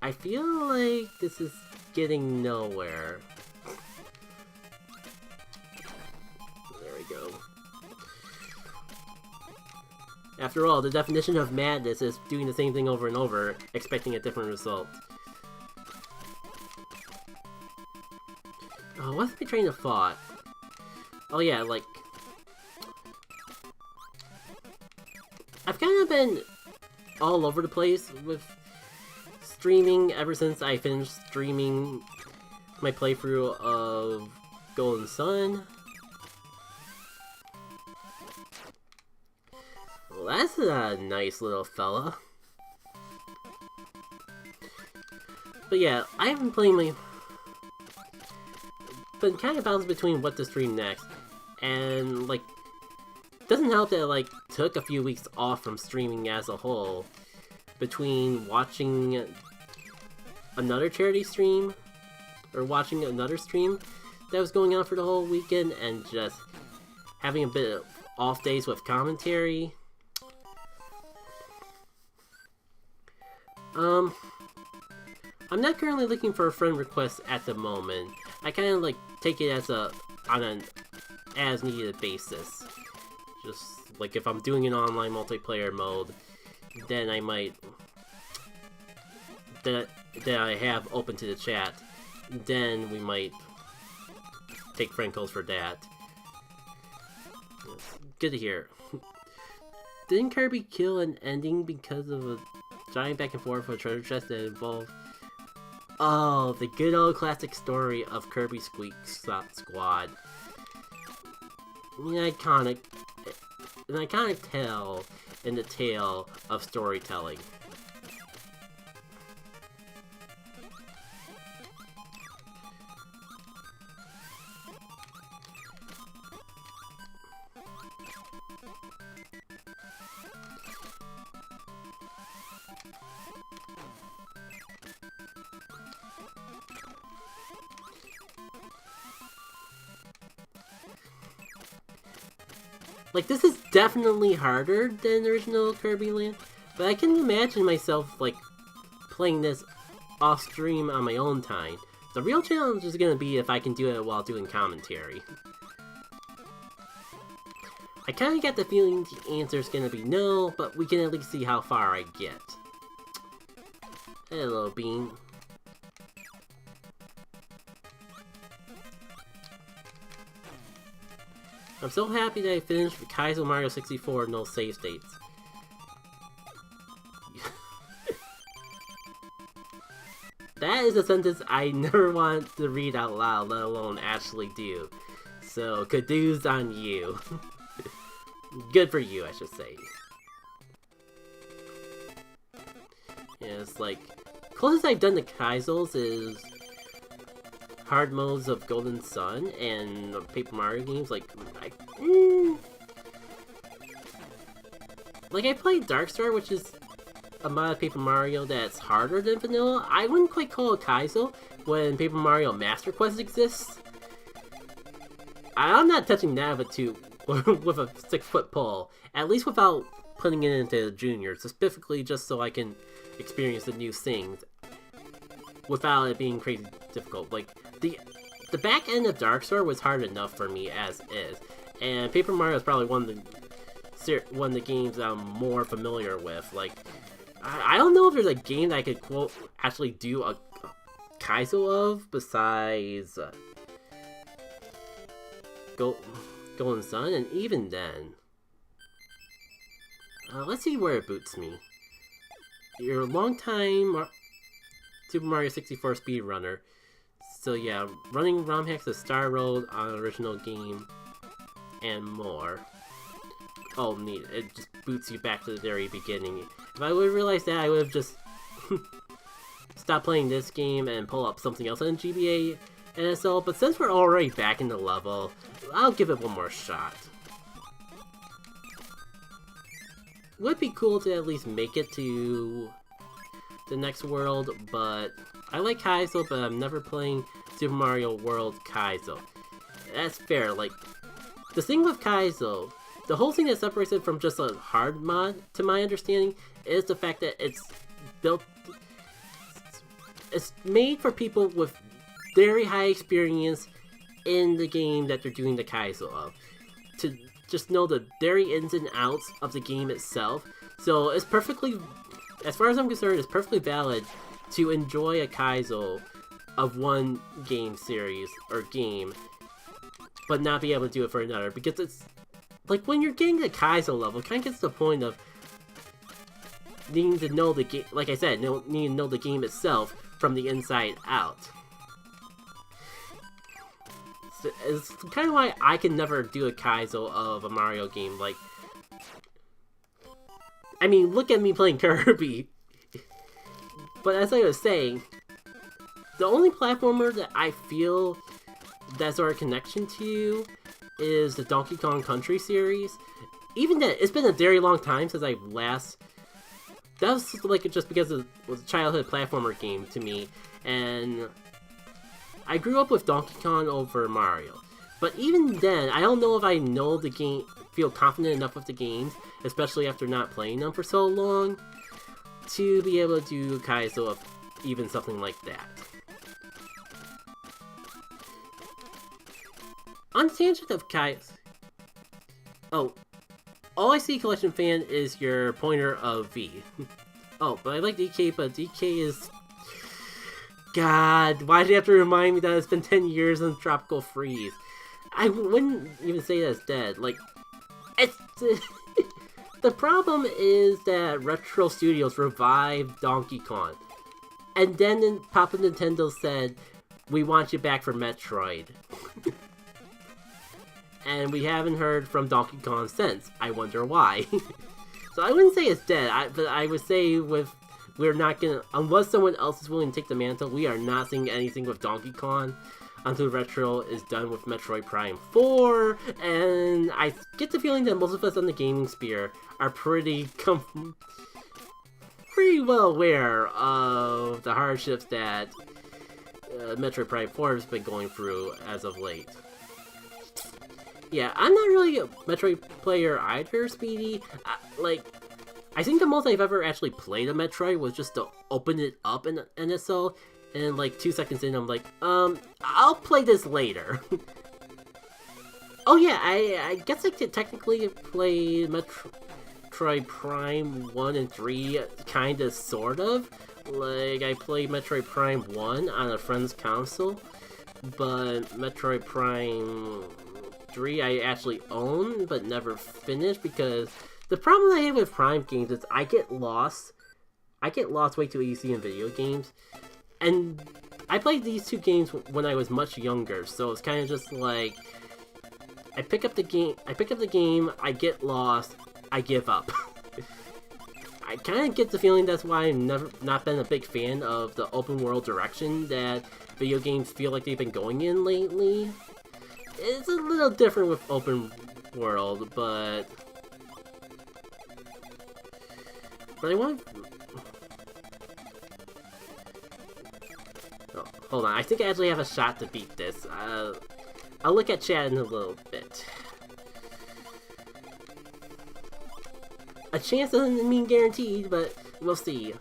I feel like this is getting nowhere. There we go. After all, the definition of madness is doing the same thing over and over, expecting a different result. Oh, what's my train of thought? Oh yeah, like... I've kind of been all over the place with streaming ever since I finished streaming my playthrough of Golden Sun. Well, that's a nice little fella. But yeah, I have been playing my... been kind of bounced between what to stream next. And, like, doesn't help that I, like, took a few weeks off from streaming as a whole. Between watching another charity stream or watching another stream that was going on for the whole weekend and just having a bit of off days with commentary. I'm not currently looking for a friend request at the moment. I kind of like take it as on an as needed basis. Just like if I'm doing an online multiplayer mode, then I might that I have open to the chat, then we might take friend calls for that. Good to hear. Didn't Kirby kill an ending because of a giant back and forth for a treasure chest that involved... Oh, the good old classic story of Kirby Squeak Squad. An iconic tale in the tale of storytelling. Like, this is definitely harder than the original Kirby Land, but I can imagine myself, like, playing this off-stream on my own time. The real challenge is gonna be if I can do it while doing commentary. I kinda get the feeling the answer is gonna be no, but we can at least see how far I get. Hello, Bean. I'm so happy that I finished Kaizo Mario 64 no save states. That is a sentence I never want to read out loud, let alone actually do. So, kudos on you. Good for you, I should say. Yeah, it's like, closest I've done to Kaizos is hard modes of Golden Sun and Paper Mario games. Like I played Darkstar, which is a mod of Paper Mario that's harder than vanilla. I wouldn't quite call it Kaizo when Paper Mario Master Quest exists. I'm not touching that with a 6-foot pole, at least without putting it into Junior, specifically just so I can experience the new things without it being crazy difficult. Like, the back end of Darkstar was hard enough for me as is, and Paper Mario is probably one of the games I'm more familiar with. Like, I don't know if there's a game that I could quote actually do a Kaizo of besides Golden Sun, and even then, let's see where it boots me. You're a long-time Super Mario 64 speedrunner. So yeah, running ROM hacks of Star Road on an original game, and more. Oh neat, it just boots you back to the very beginning. If I would have realized that, I would have just stopped playing this game and pull up something else on GB NSO, but since we're already back in the level, I'll give it one more shot. Would be cool to at least make it to the next world, but I like Kaizo, but I'm never playing Super Mario World Kaizo. That's fair. Like, the thing with Kaizo, the whole thing that separates it from just a hard mod, to my understanding, is the fact that it's made for people with very high experience in the game that they're doing the Kaizo of, to just know the very ins and outs of the game itself. So it's perfectly, as far as I'm concerned, it's perfectly valid to enjoy a Kaizo of one game series or game, but not be able to do it for another, because it's like when you're getting the Kaizo level, it kind of gets to the point of needing to know the game, like I said, needing to know the game itself from the inside out. So it's kind of why I can never do a Kaizo of a Mario game. Like, I mean, look at me playing Kirby. But as I was saying, the only platformer that I feel that sort of connection to is the Donkey Kong Country series. Even then, it's been a very long time since I last... That was like just because it was a childhood platformer game to me, and I grew up with Donkey Kong over Mario. But even then, I don't know if I know the game, feel confident enough with the games, especially after not playing them for so long, to be able to do Kaizo of even something like that. On the tangent of Kaizo... Oh, all I see, Collection Fan, is your pointer of V. Oh, but I like DK, but DK is... God, why do you have to remind me that it's been 10 years since Tropical Freeze? I wouldn't even say that's dead. Like, it's... The problem is that Retro Studios revived Donkey Kong. And then Papa Nintendo said, we want you back for Metroid. And we haven't heard from Donkey Kong since. I wonder why. So I wouldn't say it's dead, but I would say we're not gonna... Unless someone else is willing to take the mantle, we are not seeing anything with Donkey Kong until Retro is done with Metroid Prime 4, and I get the feeling that most of us on the gaming sphere are pretty well aware of the hardships that Metroid Prime 4 has been going through as of late. Yeah, I'm not really a Metroid player either, Speedy. I think the most I've ever actually played a Metroid was just to open it up in NSO, and like 2 seconds in, I'm like, I'll play this later. Oh yeah, I guess I could technically play Metroid Prime 1 and 3, kinda, sort of. Like, I played Metroid Prime 1 on a friend's console, but Metroid Prime 3 I actually own, but never finished, because the problem I have with Prime games is I get lost. I get lost way too easy in video games. And I played these two games when I was much younger, so it's kind of just like, I pick up the game, I get lost, I give up. I kind of get the feeling that's why I've not been a big fan of the open world direction that video games feel like they've been going in lately. It's a little different with open world, but I want... Oh, hold on, I think I actually have a shot to beat this. I'll look at chat in a little bit. A chance doesn't mean guaranteed, but we'll see.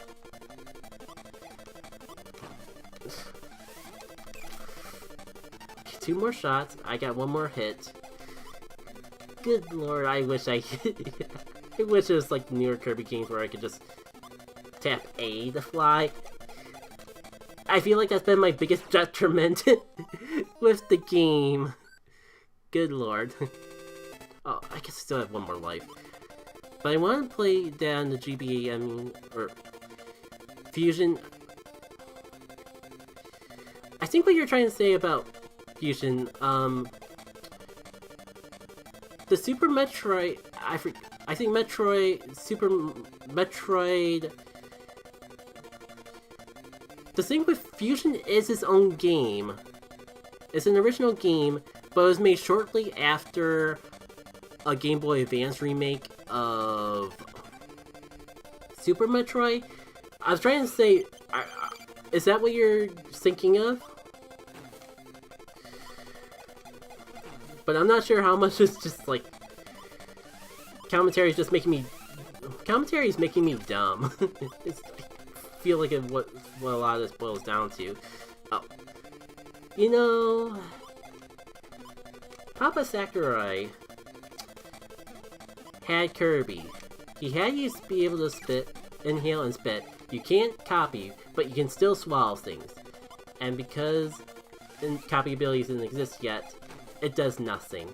Two more shots. I got one more hit. Good lord, I wish I wish it was like newer Kirby games where I could just tap A to fly. I feel like that's been my biggest detriment with the game. Good lord. Oh, I guess I still have one more life. But I want to play down the GB, or Fusion. I think what you're trying to say about Fusion, the Super Metroid, I think Super Metroid... The thing with Fusion is its own game. It's an original game, but it was made shortly after a Game Boy Advance remake of Super Metroid. I was trying to say, is that what you're thinking of? But I'm not sure how much is just like commentary is just making me. Commentary is making me dumb. I feel like what a lot of this boils down to. Oh, you know, Papa Sakurai had Kirby. He had you be able to spit, inhale, and spit. You can't copy, but you can still swallow things. And because copy abilities didn't exist yet, it does nothing.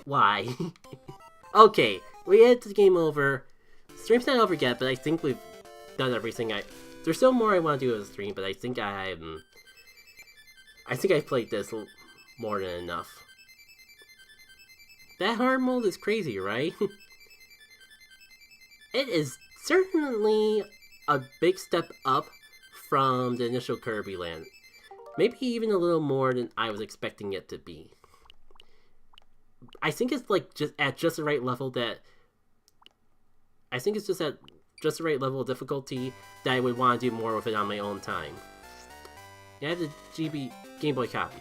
Why? Okay, we had the game over. Stream's not over yet, but I think we've done everything. There's still more I want to do with the stream, but I think I've played this more than enough. That hard mode is crazy, right? It is certainly a big step up from the initial Kirby Land. Maybe even a little more than I was expecting it to be. I think it's like just at just the right level that... I think it's just at just the right level of difficulty that I would want to do more with it on my own time. I have the GB Game Boy copy.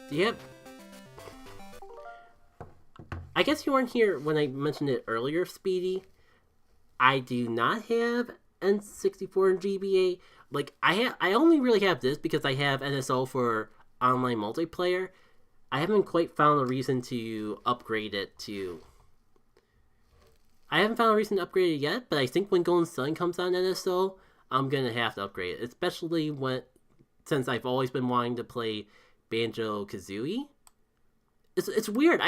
Do you have... I guess you weren't here when I mentioned it earlier, Speedy. I do not have N64 and GBA. Like, I only really have this because I have NSO for online multiplayer. I haven't quite found a reason to upgrade it to... I haven't found a reason to upgrade it yet, but I think when Golden Sun comes on NSO, I'm gonna have to upgrade it. Especially since I've always been wanting to play Banjo-Kazooie. It's weird.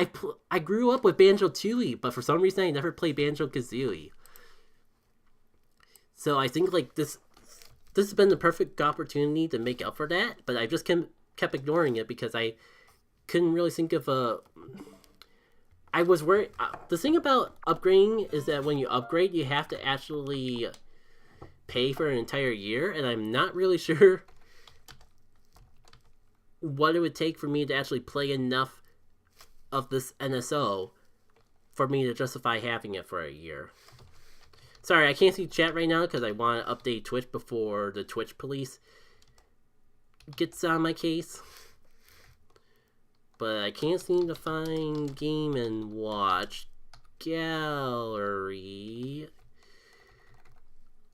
I grew up with Banjo-Tooie, but for some reason I never played Banjo-Kazooie. So I think like this has been the perfect opportunity to make up for that, but I just kept ignoring it because I couldn't really think of a... I was worried. The thing about upgrading is that when you upgrade, you have to actually pay for an entire year, and I'm not really sure what it would take for me to actually play enough of this NSO for me to justify having it for a year. Sorry, I can't see chat right now because I want to update Twitch before the Twitch police gets on my case. But I can't seem to find Game & Watch Gallery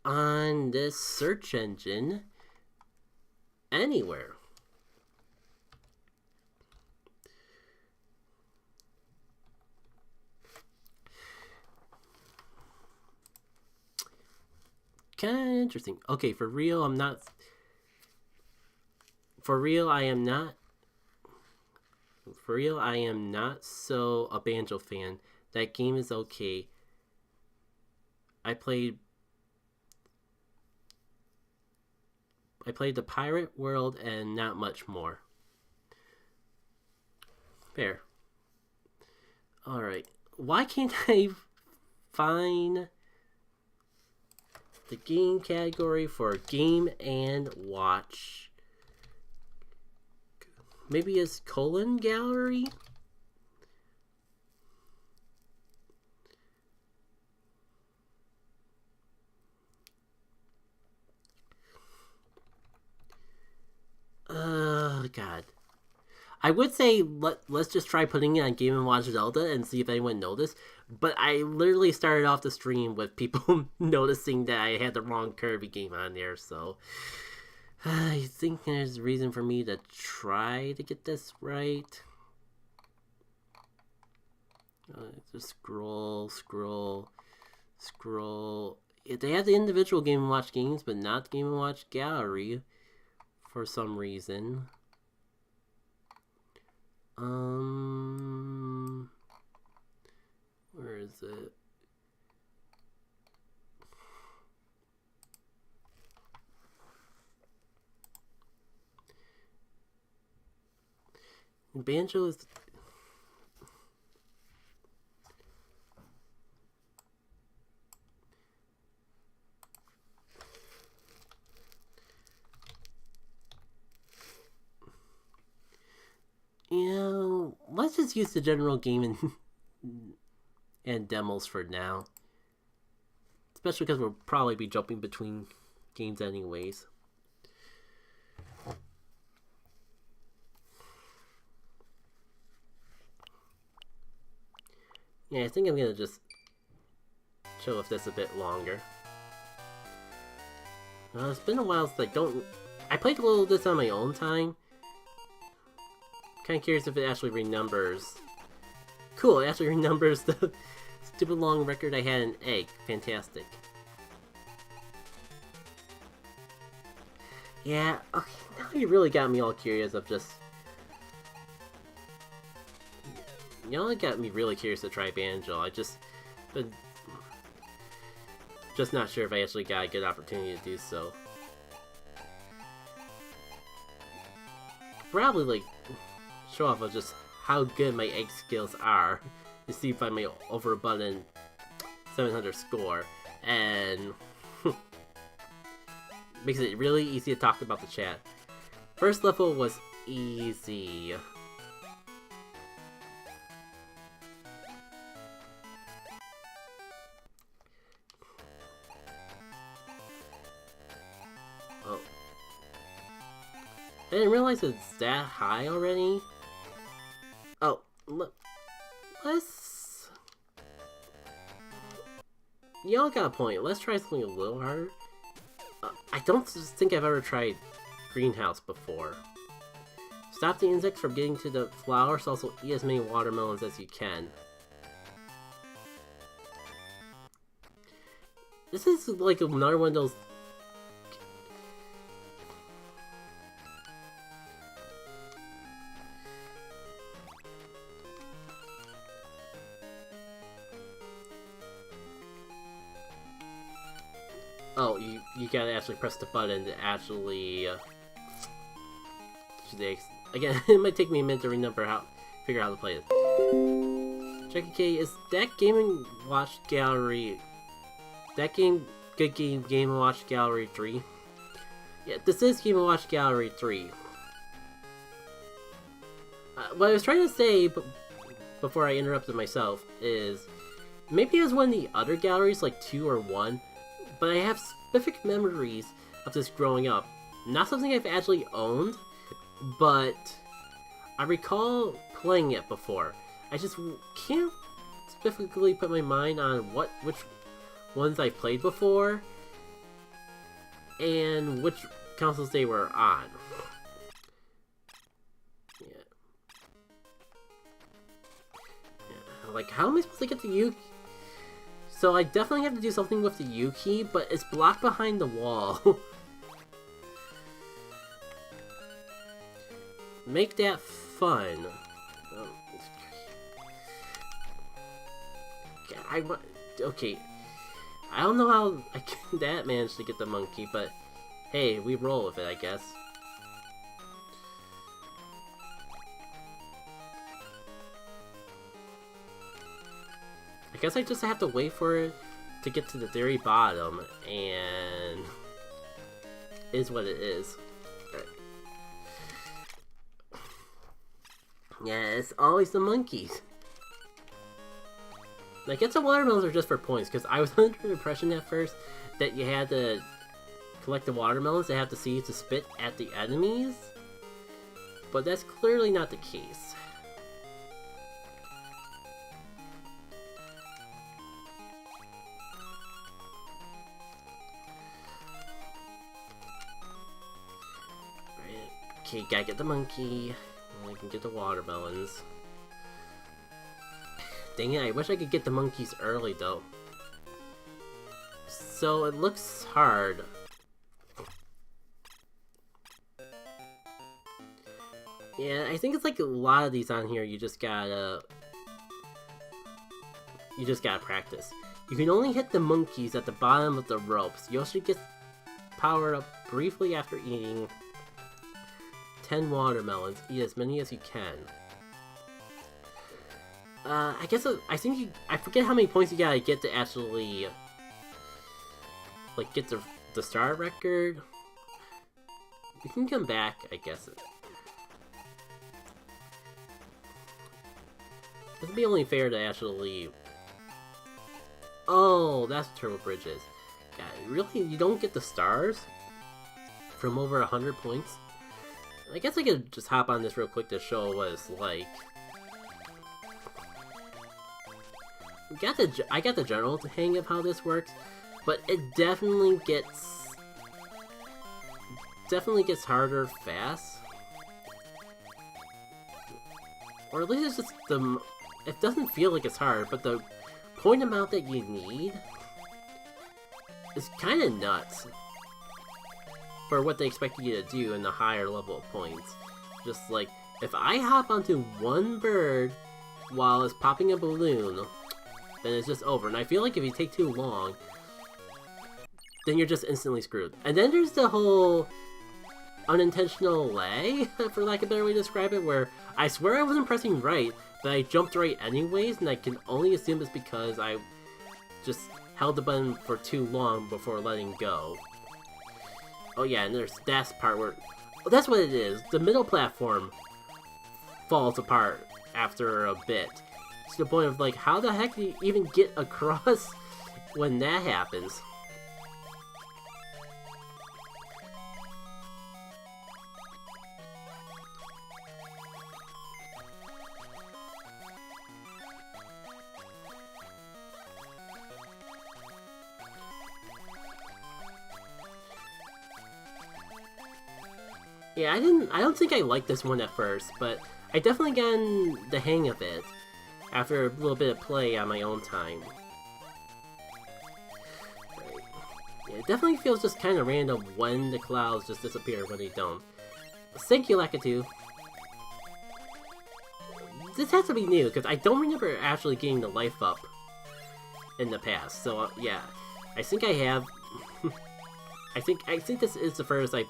on this search engine anywhere. Kind of interesting. Okay, for real, I am not so a Banjo fan. That game is okay. I played the Pirate World and not much more. Fair. Alright. Why can't I find the game category for Game & Watch? Maybe it's colon gallery? God. I would say let's just try putting it on Game & Watch Zelda and see if anyone noticed. But I literally started off the stream with people noticing that I had the wrong Kirby game on there, so... I think there's a reason for me to try to get this right. Just scroll. They have the individual Game & Watch games, but not the Game & Watch Gallery for some reason. Where is it? Banjo is... You know, let's just use the general game and demos for now. Especially because we'll probably be jumping between games anyways. Yeah, I think I'm gonna just chill with this a bit longer. It's been a while since I played a little of this on my own time. Kinda curious if it actually renumbers. Cool, it actually renumbers the stupid long record I had in Egg. Fantastic. Yeah, okay, now you really got me all curious of just... Y'all got me really curious to try Banjo. But just not sure if I actually got a good opportunity to do so. Probably like show off of just how good my egg skills are to see if I may over a button 700 score, and makes it really easy to talk about the chat. First level was easy. I didn't realize it's that high already. Oh, let's... Y'all got a point. Let's try something a little harder. I don't think I've ever tried greenhouse before. Stop the insects from getting to the flowers, also eat as many watermelons as you can. This is like another one of those... Oh, you gotta actually press the button to actually... Again, it might take me a minute to figure out how to play it. Check K, is that Game & Watch Gallery... That game... Good game, Game & Watch Gallery 3? Yeah, this is Game & Watch Gallery 3. What I was trying to say, before I interrupted myself, is... Maybe it was one of the other galleries, like 2 or 1, but I have specific memories of this growing up. Not something I've actually owned, but I recall playing it before. I just can't specifically put my mind on which ones I've played before and which consoles they were on. Yeah. Like, how am I supposed to get the U? So I definitely have to do something with the U key, but it's blocked behind the wall. Make that fun. Okay. I don't know how that managed to get the monkey, but hey, we roll with it, I guess. I guess I just have to wait for it to get to the very bottom, and is what it is. Right. Yeah, it's always the monkeys. I guess the watermelons are just for points, because I was under the impression at first that you had to collect the watermelons to have the seeds to spit at the enemies, but that's clearly not the case. Okay, gotta get the monkey. I can get the watermelons. Dang it, I wish I could get the monkeys early though. So it looks hard. Yeah, I think it's like a lot of these on here, you just gotta practice. You can only hit the monkeys at the bottom of the ropes. Yoshi gets powered up briefly after eating 10 watermelons. Eat as many as you can. I guess I forget how many points you gotta get to actually like get the star record. You can come back, I guess. This would be only fair to actually... Oh, that's what Turbo Bridge is. God, really? You don't get the stars? From over 100 points? I guess I could just hop on this real quick to show what it's like. I got the general hang of how this works, but it definitely gets harder fast. Or at least it's just it doesn't feel like it's hard, but the point amount that you need is kind of nuts for what they expect you to do in the higher level of points. Just like, if I hop onto one bird while it's popping a balloon, then it's just over. And I feel like if you take too long, then you're just instantly screwed. And then there's the whole unintentional lag, for lack of a better way to describe it, where I swear I wasn't pressing right, but I jumped right anyways, and I can only assume it's because I just held the button for too long before letting go. Oh yeah, and there's that part where... Oh, that's what it is. The middle platform falls apart after a bit. To the point of, like, how the heck do you even get across when that happens? Yeah, I don't think I liked this one at first, but I definitely got the hang of it after a little bit of play on my own time. Right. Yeah, it definitely feels just kind of random when the clouds just disappear when they don't. Thank you, Lakitu. This has to be new, because I don't remember actually getting the life up in the past. So, yeah. I think I have. I think this is the first I've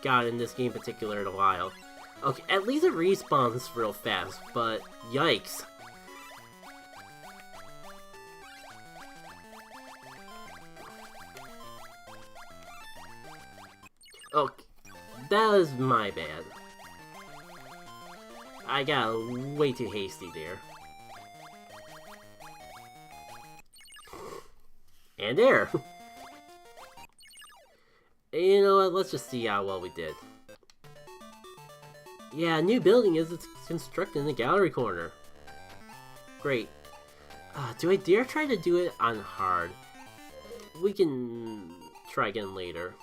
got in this game in particular in a while. Okay, at least it respawns real fast, but yikes. Okay, that was my bad. I got way too hasty there. And there! You know what, let's just see how well we did. Yeah, a new building is constructed in the gallery corner. Great. Do I dare try to do it on hard? We can try again later.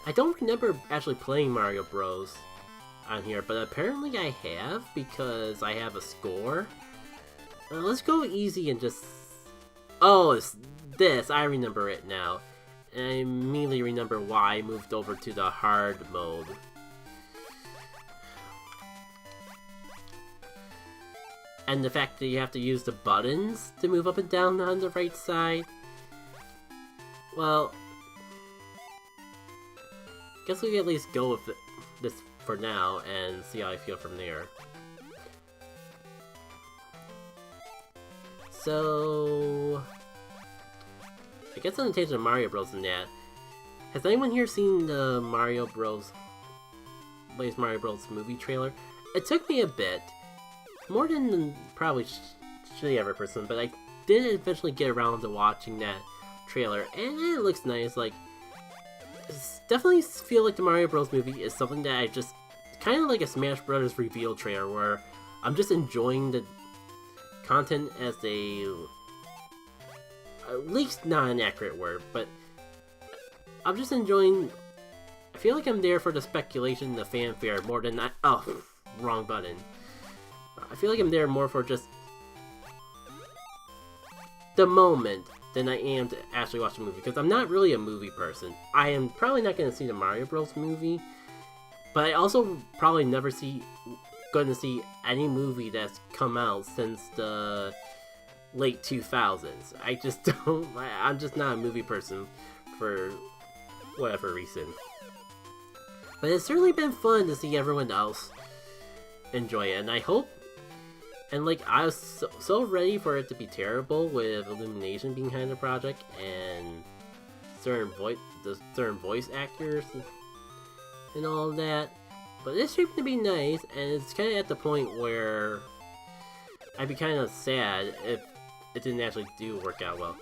I don't remember actually playing Mario Bros. On here, but apparently I have, because I have a score. Let's go easy and just... Oh, it's this. I remember it now. And I immediately remember why I moved over to the hard mode. And the fact that you have to use the buttons to move up and down on the right side. Well, guess we can at least go with this for now and see how I feel from there. So, I guess on the tangent of Mario Bros. And that, has anyone here seen the latest Mario Bros. Movie trailer? It took me a bit, more than probably the average person, but I did eventually get around to watching that trailer, and it looks nice. Like, definitely feel like the Mario Bros. Movie is something that I just, kind of like a Smash Brothers reveal trailer, where I'm just enjoying the content as a, at least not an accurate word, but I'm just enjoying, I feel like I'm there for the speculation, the fanfare, more than that. Oh, wrong button. I feel like I'm there more for just the moment than I am to actually watch the movie, because I'm not really a movie person. I am probably not going to see the Mario Bros. Movie, but I also probably never going to see any movie that's come out since the late 2000s. I just don't, I'm just not a movie person for whatever reason. But it's certainly been fun to see everyone else enjoy it, and I hope, and like, I was so ready for it to be terrible with Illumination behind the project and certain voice actors and all that. But it's shaping to be nice, and it's kind of at the point where I'd be kind of sad if it didn't actually do work out well.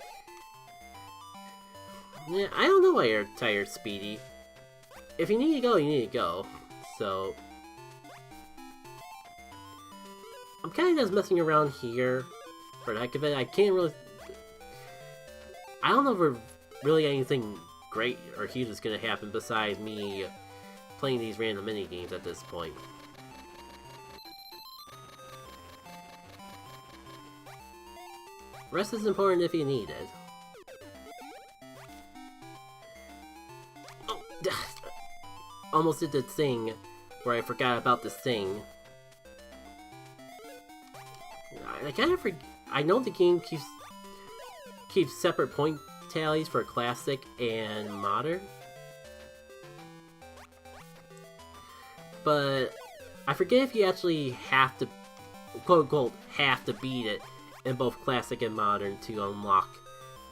Yeah, I don't know why you're tired, Speedy. If you need to go, you need to go. So I'm kind of just messing around here for the heck of it. I can't really... I don't know if we're really anything great or huge is going to happen besides me playing these random mini games at this point. Rest is important if you need it. Oh, almost did the thing where I forgot about this thing. I kind of I know the game keeps separate point tallies for classic and modern, but I forget if you actually have to, quote unquote, have to beat it in both classic and modern to unlock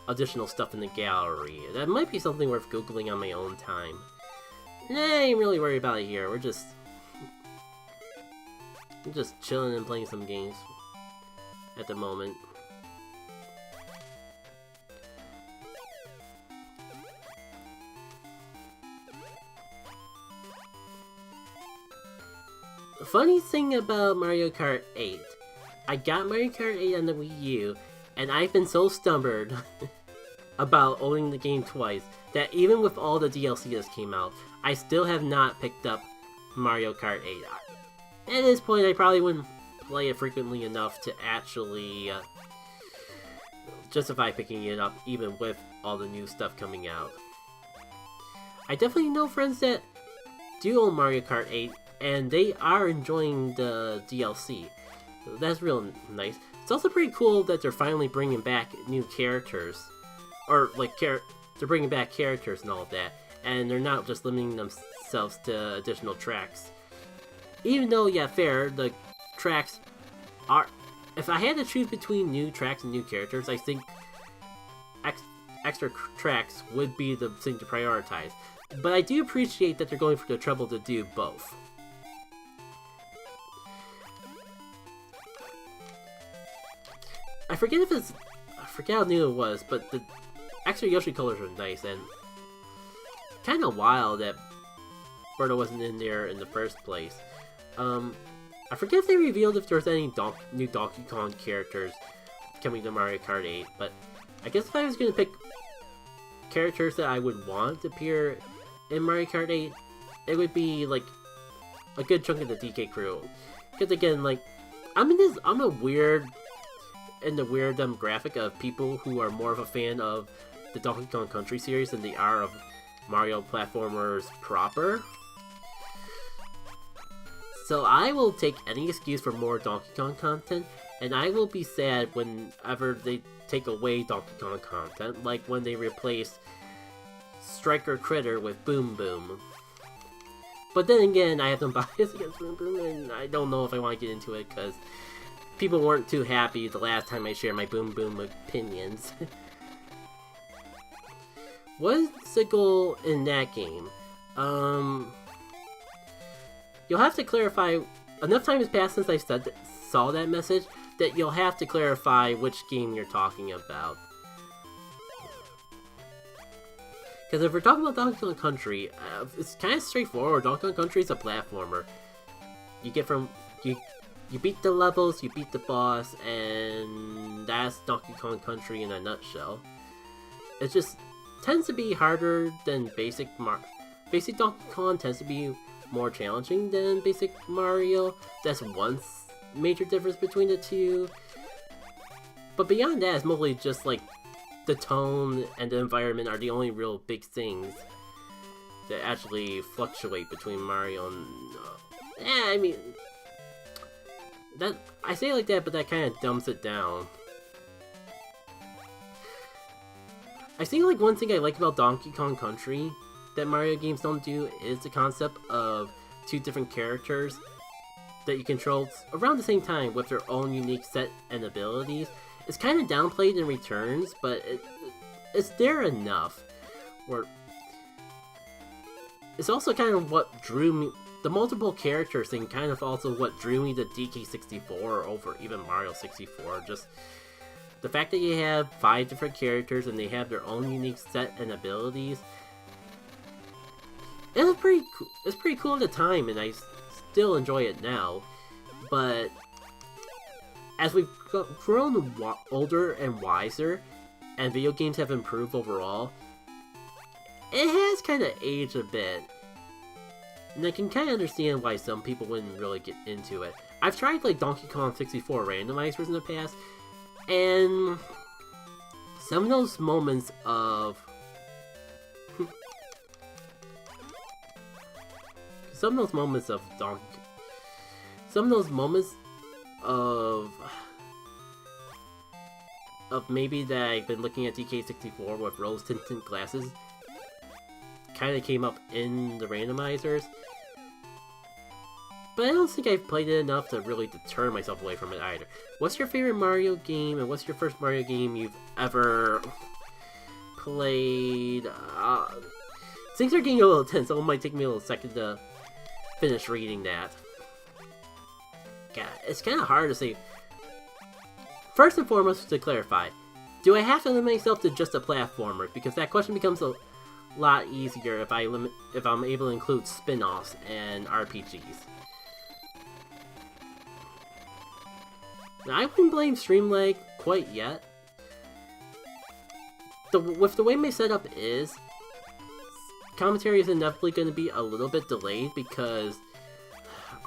additional stuff in the gallery. That might be something worth googling on my own time. Nah, I ain't really worried about it here. We're just chilling and playing some games at the moment. The funny thing about Mario Kart 8, I got Mario Kart 8 on the Wii U, And I've been so stubborn about owning the game twice that even with all the DLC that came out, I still have not picked up Mario Kart 8. At this point, I probably wouldn't play it frequently enough to actually justify picking it up, even with all the new stuff coming out. I definitely know friends that do own Mario Kart 8, and they are enjoying the DLC. So that's real nice. It's also pretty cool that they're finally bringing back new characters. Or, like, they're bringing back characters and all of that. And they're not just limiting themselves to additional tracks. Even though, yeah, fair, the tracks are... If I had to choose between new tracks and new characters, I think extra tracks would be the thing to prioritize. But I do appreciate that they're going for the trouble to do both. I forget how new it was, but the extra Yoshi colors are nice, and kind of wild that Birdo wasn't in there in the first place. I forget if they revealed if there's any new Donkey Kong characters coming to Mario Kart 8, but I guess if I was going to pick characters that I would want to appear in Mario Kart 8, it would be, like, a good chunk of the DK crew. Because again, like, I'm in the weird demographic of people who are more of a fan of the Donkey Kong Country series than they are of Mario platformers proper. So I will take any excuse for more Donkey Kong content, and I will be sad whenever they take away Donkey Kong content, like when they replace Striker Critter with Boom Boom. But then again, I have some bias against Boom Boom, and I don't know if I want to get into it, because people weren't too happy the last time I shared my Boom Boom opinions. What's the goal in that game? You'll have to clarify. Enough time has passed since I saw that message that you'll have to clarify which game you're talking about. Because if we're talking about Donkey Kong Country, it's kind of straightforward. Donkey Kong Country is a platformer. You get from you beat the levels, you beat the boss, and that's Donkey Kong Country in a nutshell. It just tends to be harder than basic Donkey Kong tends to be more challenging than basic Mario. That's one major difference between the two. But beyond that, it's mostly just like the tone and the environment are the only real big things that actually fluctuate between Mario and... I mean... I say it like that, but that kind of dumbs it down. I think like one thing I like about Donkey Kong Country that Mario games don't do is the concept of two different characters that you control around the same time with their own unique set and abilities. It's kind of downplayed in Returns, but it's there enough. It's also kind of what drew me. The multiple characters thing kind of also what drew me to DK64 over even Mario 64. Just the fact that you have 5 different characters and they have their own unique set and abilities. It was pretty cool. It's pretty cool at the time, and I still enjoy it now. But as we've grown older and wiser, and video games have improved overall, it has kind of aged a bit. And I can kind of understand why some people wouldn't really get into it. I've tried like Donkey Kong 64 randomizers in the past, and some of those moments of maybe that I've been looking at DK64 with rose tinted glasses kind of came up in the randomizers. But I don't think I've played it enough to really deter myself away from it either. What's your favorite Mario game, and what's your first Mario game you've ever played? Things are getting a little tense, so it might take me a little second to finish reading that. God, it's kind of hard to say. First and foremost, to clarify, do I have to limit myself to just a platformer? Because that question becomes a lot easier if I'm able to include spin-offs and RPGs. Now, I wouldn't blame stream lag quite yet, with the way my setup is, commentary is inevitably going to be a little bit delayed because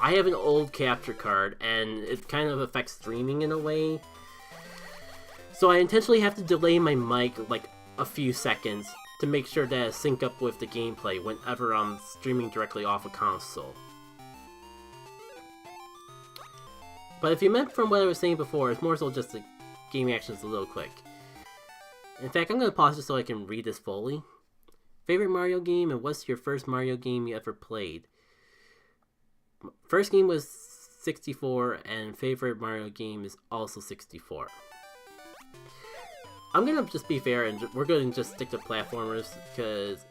I have an old capture card and it kind of affects streaming in a way. So I intentionally have to delay my mic like a few seconds to make sure that I sync up with the gameplay whenever I'm streaming directly off a console. But if you meant from what I was saying before, it's more so just the game reactions a little quick. In fact, I'm going to pause just so I can read this fully. Favorite Mario game, and what's your first Mario game you ever played? First game was 64, and favorite Mario game is also 64. I'm going to just be fair, and we're going to just stick to platformers, because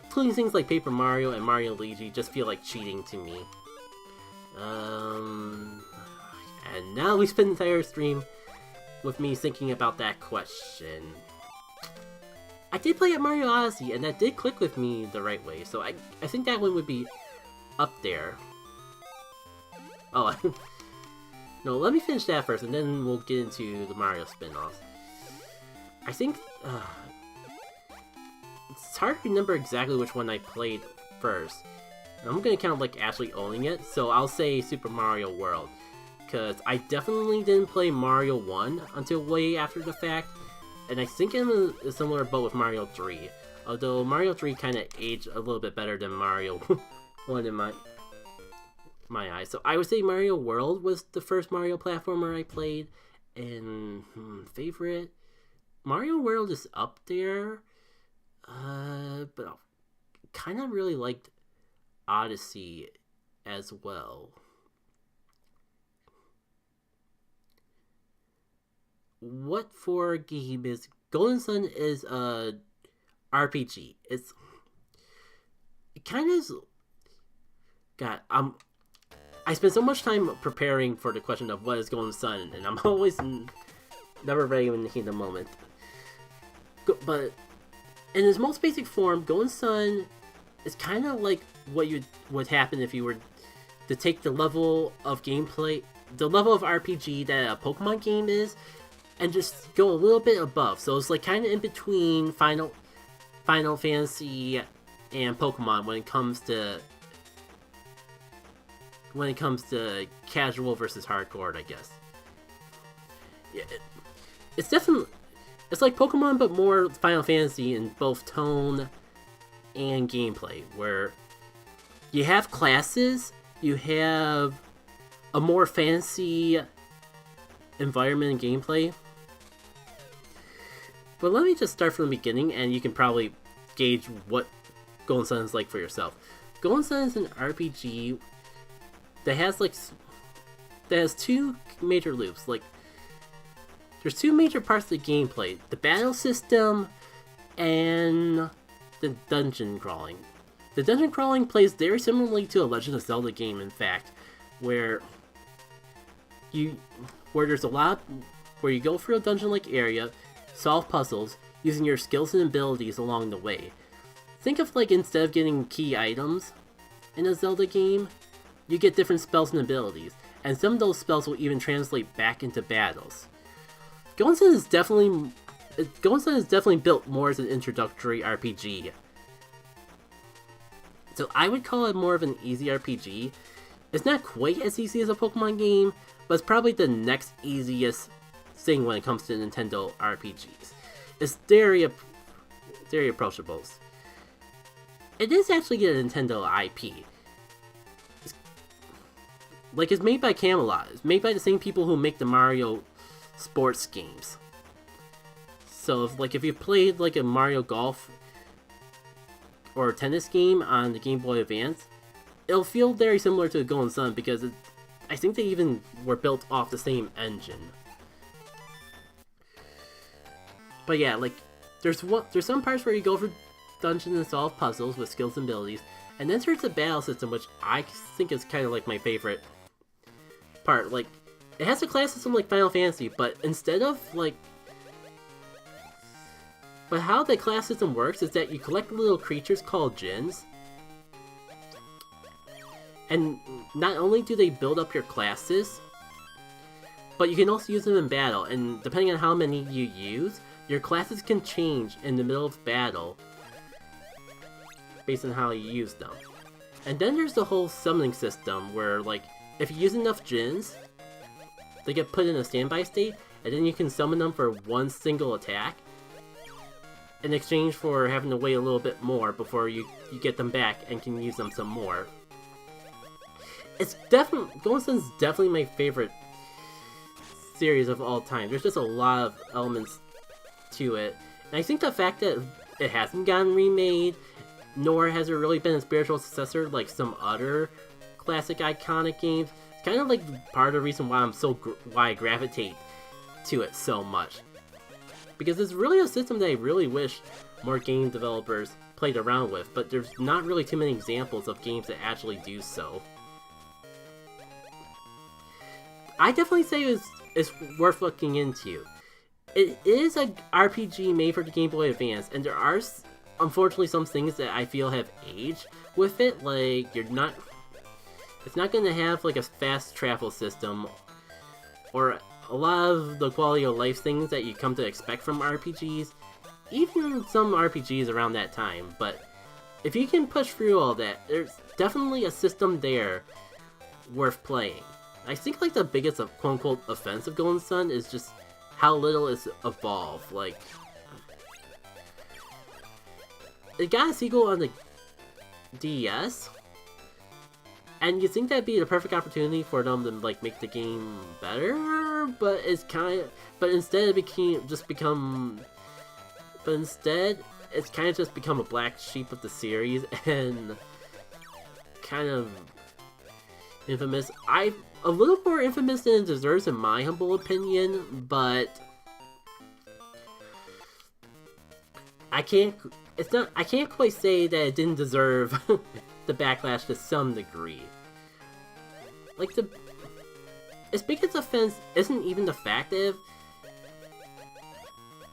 including things like Paper Mario and Mario Luigi just feel like cheating to me. And now we spend the entire stream with me thinking about that question. I did play at Mario Odyssey, and that did click with me the right way, so I think that one would be up there. Oh, no, let me finish that first, and then we'll get into the Mario spin-offs. I think, it's hard to remember exactly which one I played first. I'm gonna count like actually owning it, so I'll say Super Mario World. Because I definitely didn't play Mario 1 until way after the fact, and I think I'm in a similar boat with Mario 3. Although Mario 3 kind of aged a little bit better than Mario 1 in my eyes. So I would say Mario World was the first Mario platformer I played, and favorite? Mario World is up there, but I kind of really liked Odyssey as well. What for game is Golden Sun is a RPG. It kind of is. God, I spent so much time preparing for the question of what is Golden Sun, and I'm always never ready in the heat of the moment. But in its most basic form, Golden Sun is kind of like what would happen if you were to take the level of gameplay, the level of RPG that a Pokemon game is, and just go a little bit above. So it's like kind of in between Final Fantasy and Pokemon when it comes to casual versus hardcore, I guess. Yeah, it's definitely, it's like Pokemon but more Final Fantasy in both tone and gameplay, where you have classes, you have a more fancy environment and gameplay. But let me just start from the beginning, and you can probably gauge what Golden Sun is like for yourself. Golden Sun is an RPG that has two major loops. Like, there's two major parts of the gameplay: the battle system and the dungeon crawling. The dungeon crawling plays very similarly to a Legend of Zelda game, in fact, where there's a lot where you go through a dungeon-like area, solve puzzles using your skills and abilities along the way. Think of like instead of getting key items in a Zelda game, you get different spells and abilities, and some of those spells will even translate back into battles. Golden Sun is definitely built more as an introductory RPG. So I would call it more of an easy RPG. It's not quite as easy as a Pokemon game, but it's probably the next easiest thing when it comes to Nintendo RPGs. It's very approachable. It is actually a Nintendo IP. It's made by Camelot. It's made by the same people who make the Mario sports games. So if you played like a Mario Golf or tennis game on the Game Boy Advance, it'll feel very similar to Golden Sun because I think they even were built off the same engine. But yeah, like there's some parts where you go for dungeons and solve puzzles with skills and abilities, and then there's the battle system, which I think is kind of like my favorite part. Like, it has a class system like Final Fantasy, but instead of like, but how the class system works is that you collect little creatures called djinns, and not only do they build up your classes, but you can also use them in battle, and depending on how many you use, your classes can change in the middle of battle based on how you use them. And then there's the whole summoning system where, like, if you use enough Djinns, they get put in a standby state, and then you can summon them for one single attack in exchange for having to wait a little bit more before you get them back and can use them some more. It's definitely, Golden Sun's definitely my favorite series of all time. There's just a lot of elements to it. And I think the fact that it hasn't gotten remade, nor has it really been a spiritual successor like some other classic iconic games, it's kind of like part of the reason why why I gravitate to it so much. Because it's really a system that I really wish more game developers played around with, but there's not really too many examples of games that actually do so. I definitely say it's worth looking into. It is an RPG made for the Game Boy Advance, and there are unfortunately some things that I feel have aged with it. Like, it's not going to have like a fast travel system, or a lot of the quality of life things that you come to expect from RPGs, even some RPGs around that time. But if you can push through all that, there's definitely a system there worth playing. I think like the biggest quote-unquote offense of Golden Sun is just how little it's evolved. Like, it got a sequel on the DS, and you think that'd be the perfect opportunity for them to like make the game better, but instead it's kind of just become a black sheep of the series and kind of infamous. A little more infamous than it deserves in my humble opinion, but I can't quite say that it didn't deserve the backlash to some degree. Like, its biggest offense isn't even the fact that it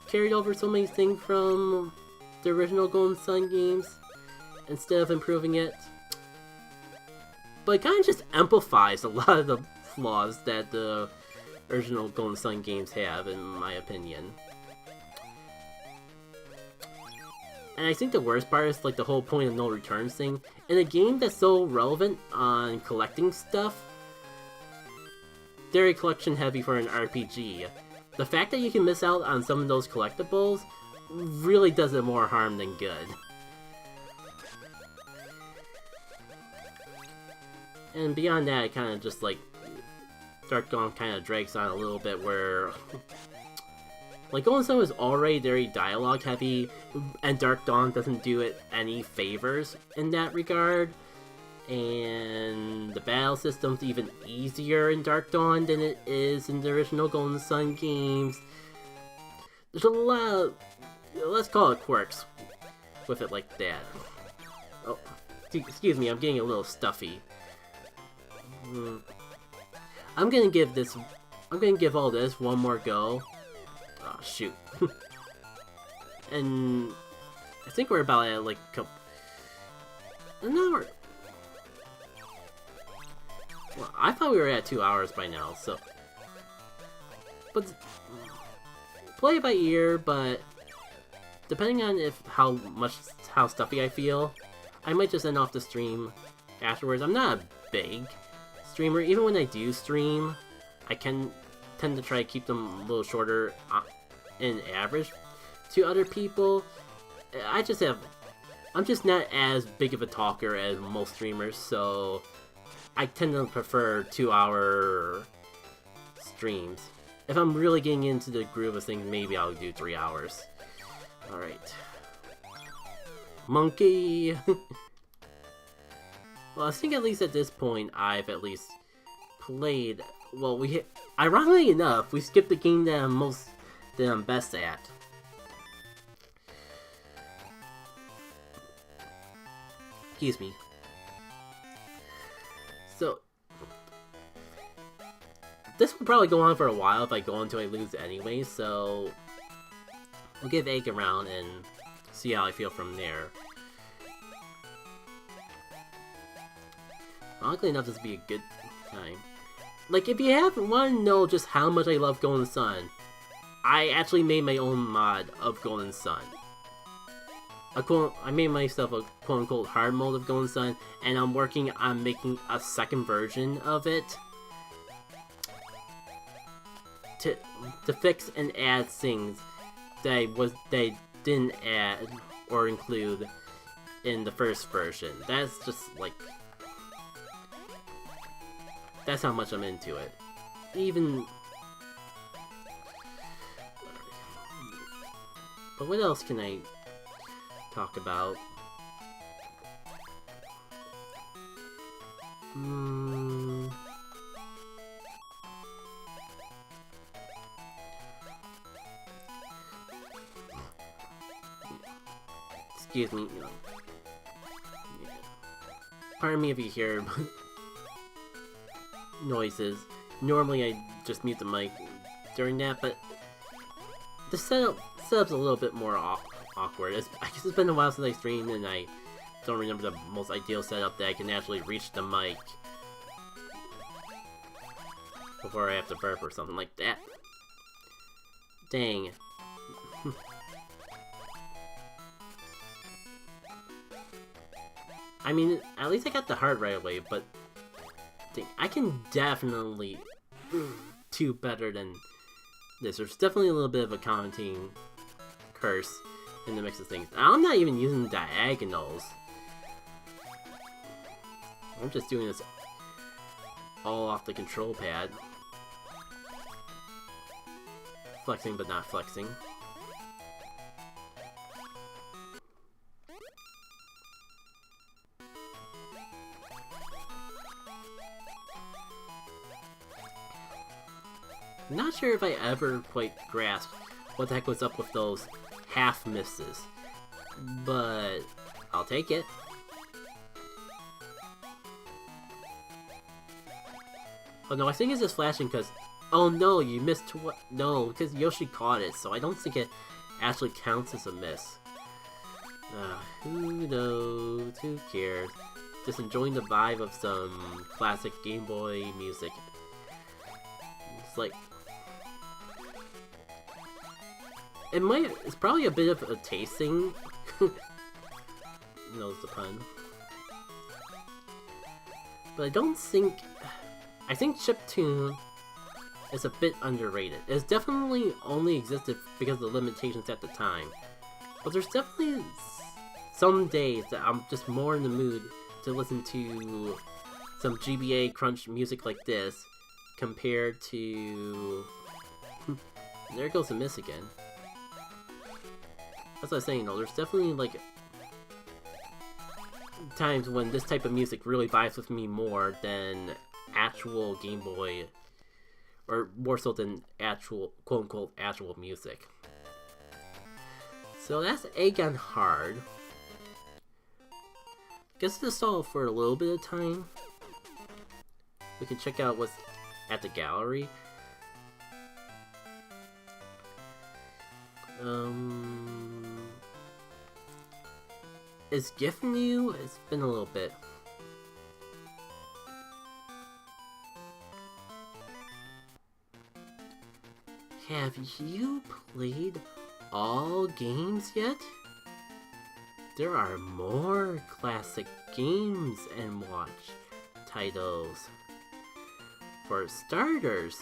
carried over so many things from the original Golden Sun games instead of improving it, but it kind of just amplifies a lot of the flaws that the original Golden Sun games have, in my opinion. And I think the worst part is like the whole point of no returns thing. In a game that's so relevant on collecting stuff, very collection heavy for an RPG, the fact that you can miss out on some of those collectibles really does it more harm than good. And beyond that, it kind of just like Dark Dawn kind of drags on a little bit, where like Golden Sun was already very dialogue heavy, and Dark Dawn doesn't do it any favors in that regard. And the battle system's even easier in Dark Dawn than it is in the original Golden Sun games. There's a lot of, let's call it quirks with it like that. Oh, excuse me, I'm getting a little stuffy. I'm gonna give all this one more go. Oh, shoot. And I think we're about at like an hour. Well, I thought we were at 2 hours by now, so. But play it by ear, but depending on how stuffy I feel, I might just end off the stream afterwards. I'm not a big streamer. Even when I do stream, I can tend to try to keep them a little shorter in average to other people. I'm just not as big of a talker as most streamers, so I tend to prefer 2-hour streams. If I'm really getting into the groove of things, maybe I'll do 3 hours. Alright. Monkey! Well, I think at least at this point, I've at least played. Well, ironically enough, we skipped the game that I'm best at. Excuse me. So, this will probably go on for a while if I go until I lose anyway, so we'll give Egg a round and see how I feel from there. Luckily enough, this would be a good time. Like, if you want to know just how much I love Golden Sun, I actually made my own mod of Golden Sun. I made myself a quote-unquote hard mode of Golden Sun, and I'm working on making a second version of it to fix and add things that they didn't add or include in the first version. That's just like, that's how much I'm into it. Even, but what else can I talk about? Excuse me, you know. Yeah. Pardon me if you hear noises. Normally I just mute the mic during that, but the setup's a little bit more awkward. I guess it's been a while since I streamed, and I don't remember the most ideal setup that I can actually reach the mic before I have to burp or something like that. Dang. I mean, at least I got the heart right away, but dang, I can definitely do better than this. There's definitely a little bit of a commenting curse in the mix of things. I'm not even using diagonals. I'm just doing this all off the control pad. Flexing but not flexing. I'm not sure if I ever quite grasped what the heck was up with those half misses, but I'll take it. Oh no, I think it's just flashing because, oh no, you missed what? No, because Yoshi caught it, so I don't think it actually counts as a miss. Who knows? Who cares? Just enjoying the vibe of some classic Game Boy music. It's like, it's probably a bit of a tasting. Knows the pun. But I don't think, I think chiptune is a bit underrated. It's definitely only existed because of the limitations at the time. But there's definitely some days that I'm just more in the mood to listen to some GBA crunch music like this compared to... There goes the miss again. That's what I was saying though, there's definitely like times when this type of music really vibes with me more than actual Game Boy, or more so than actual, quote-unquote, actual music. So that's Egg on Hard. Guess this is all for a little bit of time. We can check out what's at the gallery. Is GIF new? It's been a little bit. Have you played all games yet? There are more classic games and watch titles. For starters,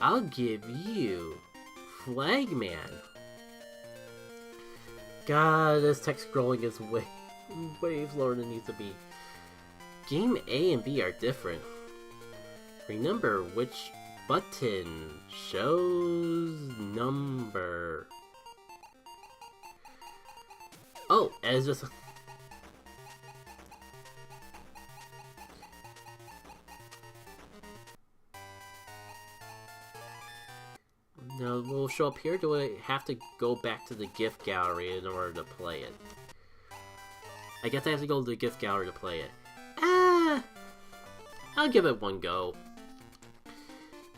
I'll give you Flagman. God, this text scrolling is way slower than it needs to be. Game A and B are different. Remember which button shows number. Oh, and it's just... Now, will show up here? Do I have to go back to the gift gallery in order to play it? I guess I have to go to the gift gallery to play it. I'll give it one go.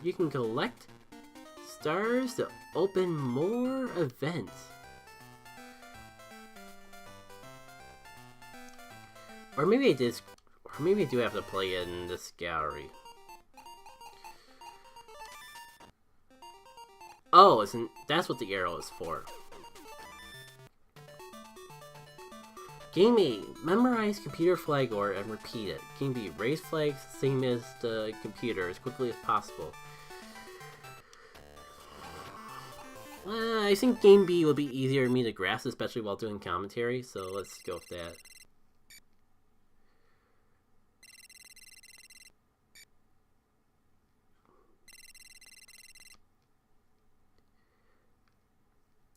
You can collect stars to open more events. Or maybe I do have to play it in this gallery. Oh, isn't that's what the arrow is for. Game A, memorize computer flag order and repeat it. Game B, raise flags same as the computer as quickly as possible. I think Game B will be easier for me to grasp, especially while doing commentary, so let's go with that.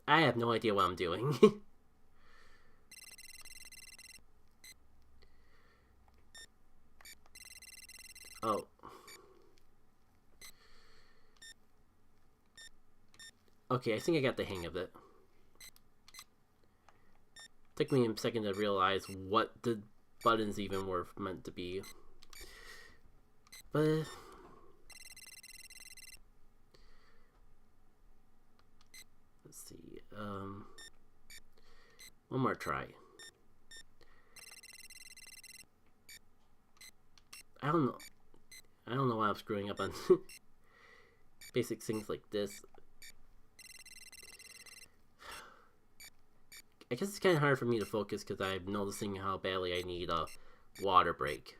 I have no idea what I'm doing. Oh. Okay, I think I got the hang of it. Took me a second to realize what the buttons even were meant to be. But... let's see, one more try. I don't know why I'm screwing up on basic things like this. I guess it's kind of hard for me to focus because I'm noticing how badly I need a water break.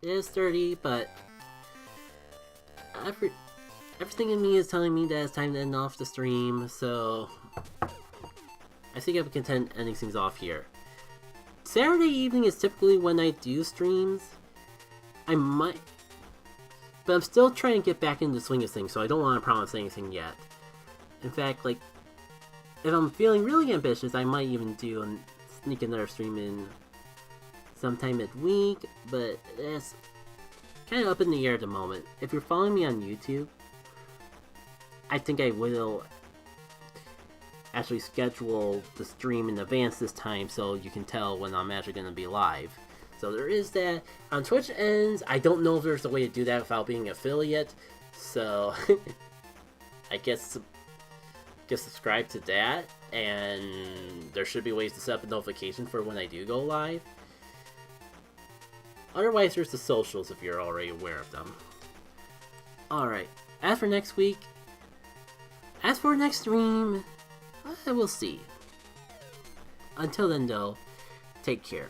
It is 30, but everything in me is telling me that it's time to end off the stream, so I think I'm content ending things off here. Saturday evening is typically when I do streams. I might, but I'm still trying to get back into the swing of things, so I don't want to promise anything yet. In fact, like, if I'm feeling really ambitious, I might even sneak another stream in sometime midweek, but it's kind of up in the air at the moment. If you're following me on YouTube, I think I will actually schedule the stream in advance this time so you can tell when I'm actually going to be live. So there is that. On Twitch ends, I don't know if there's a way to do that without being an affiliate, so I guess subscribe to that, and there should be ways to set up a notification for when I do go live. Otherwise, there's the socials if you're already aware of them. Alright, as for next stream, we'll see. Until then though, take care.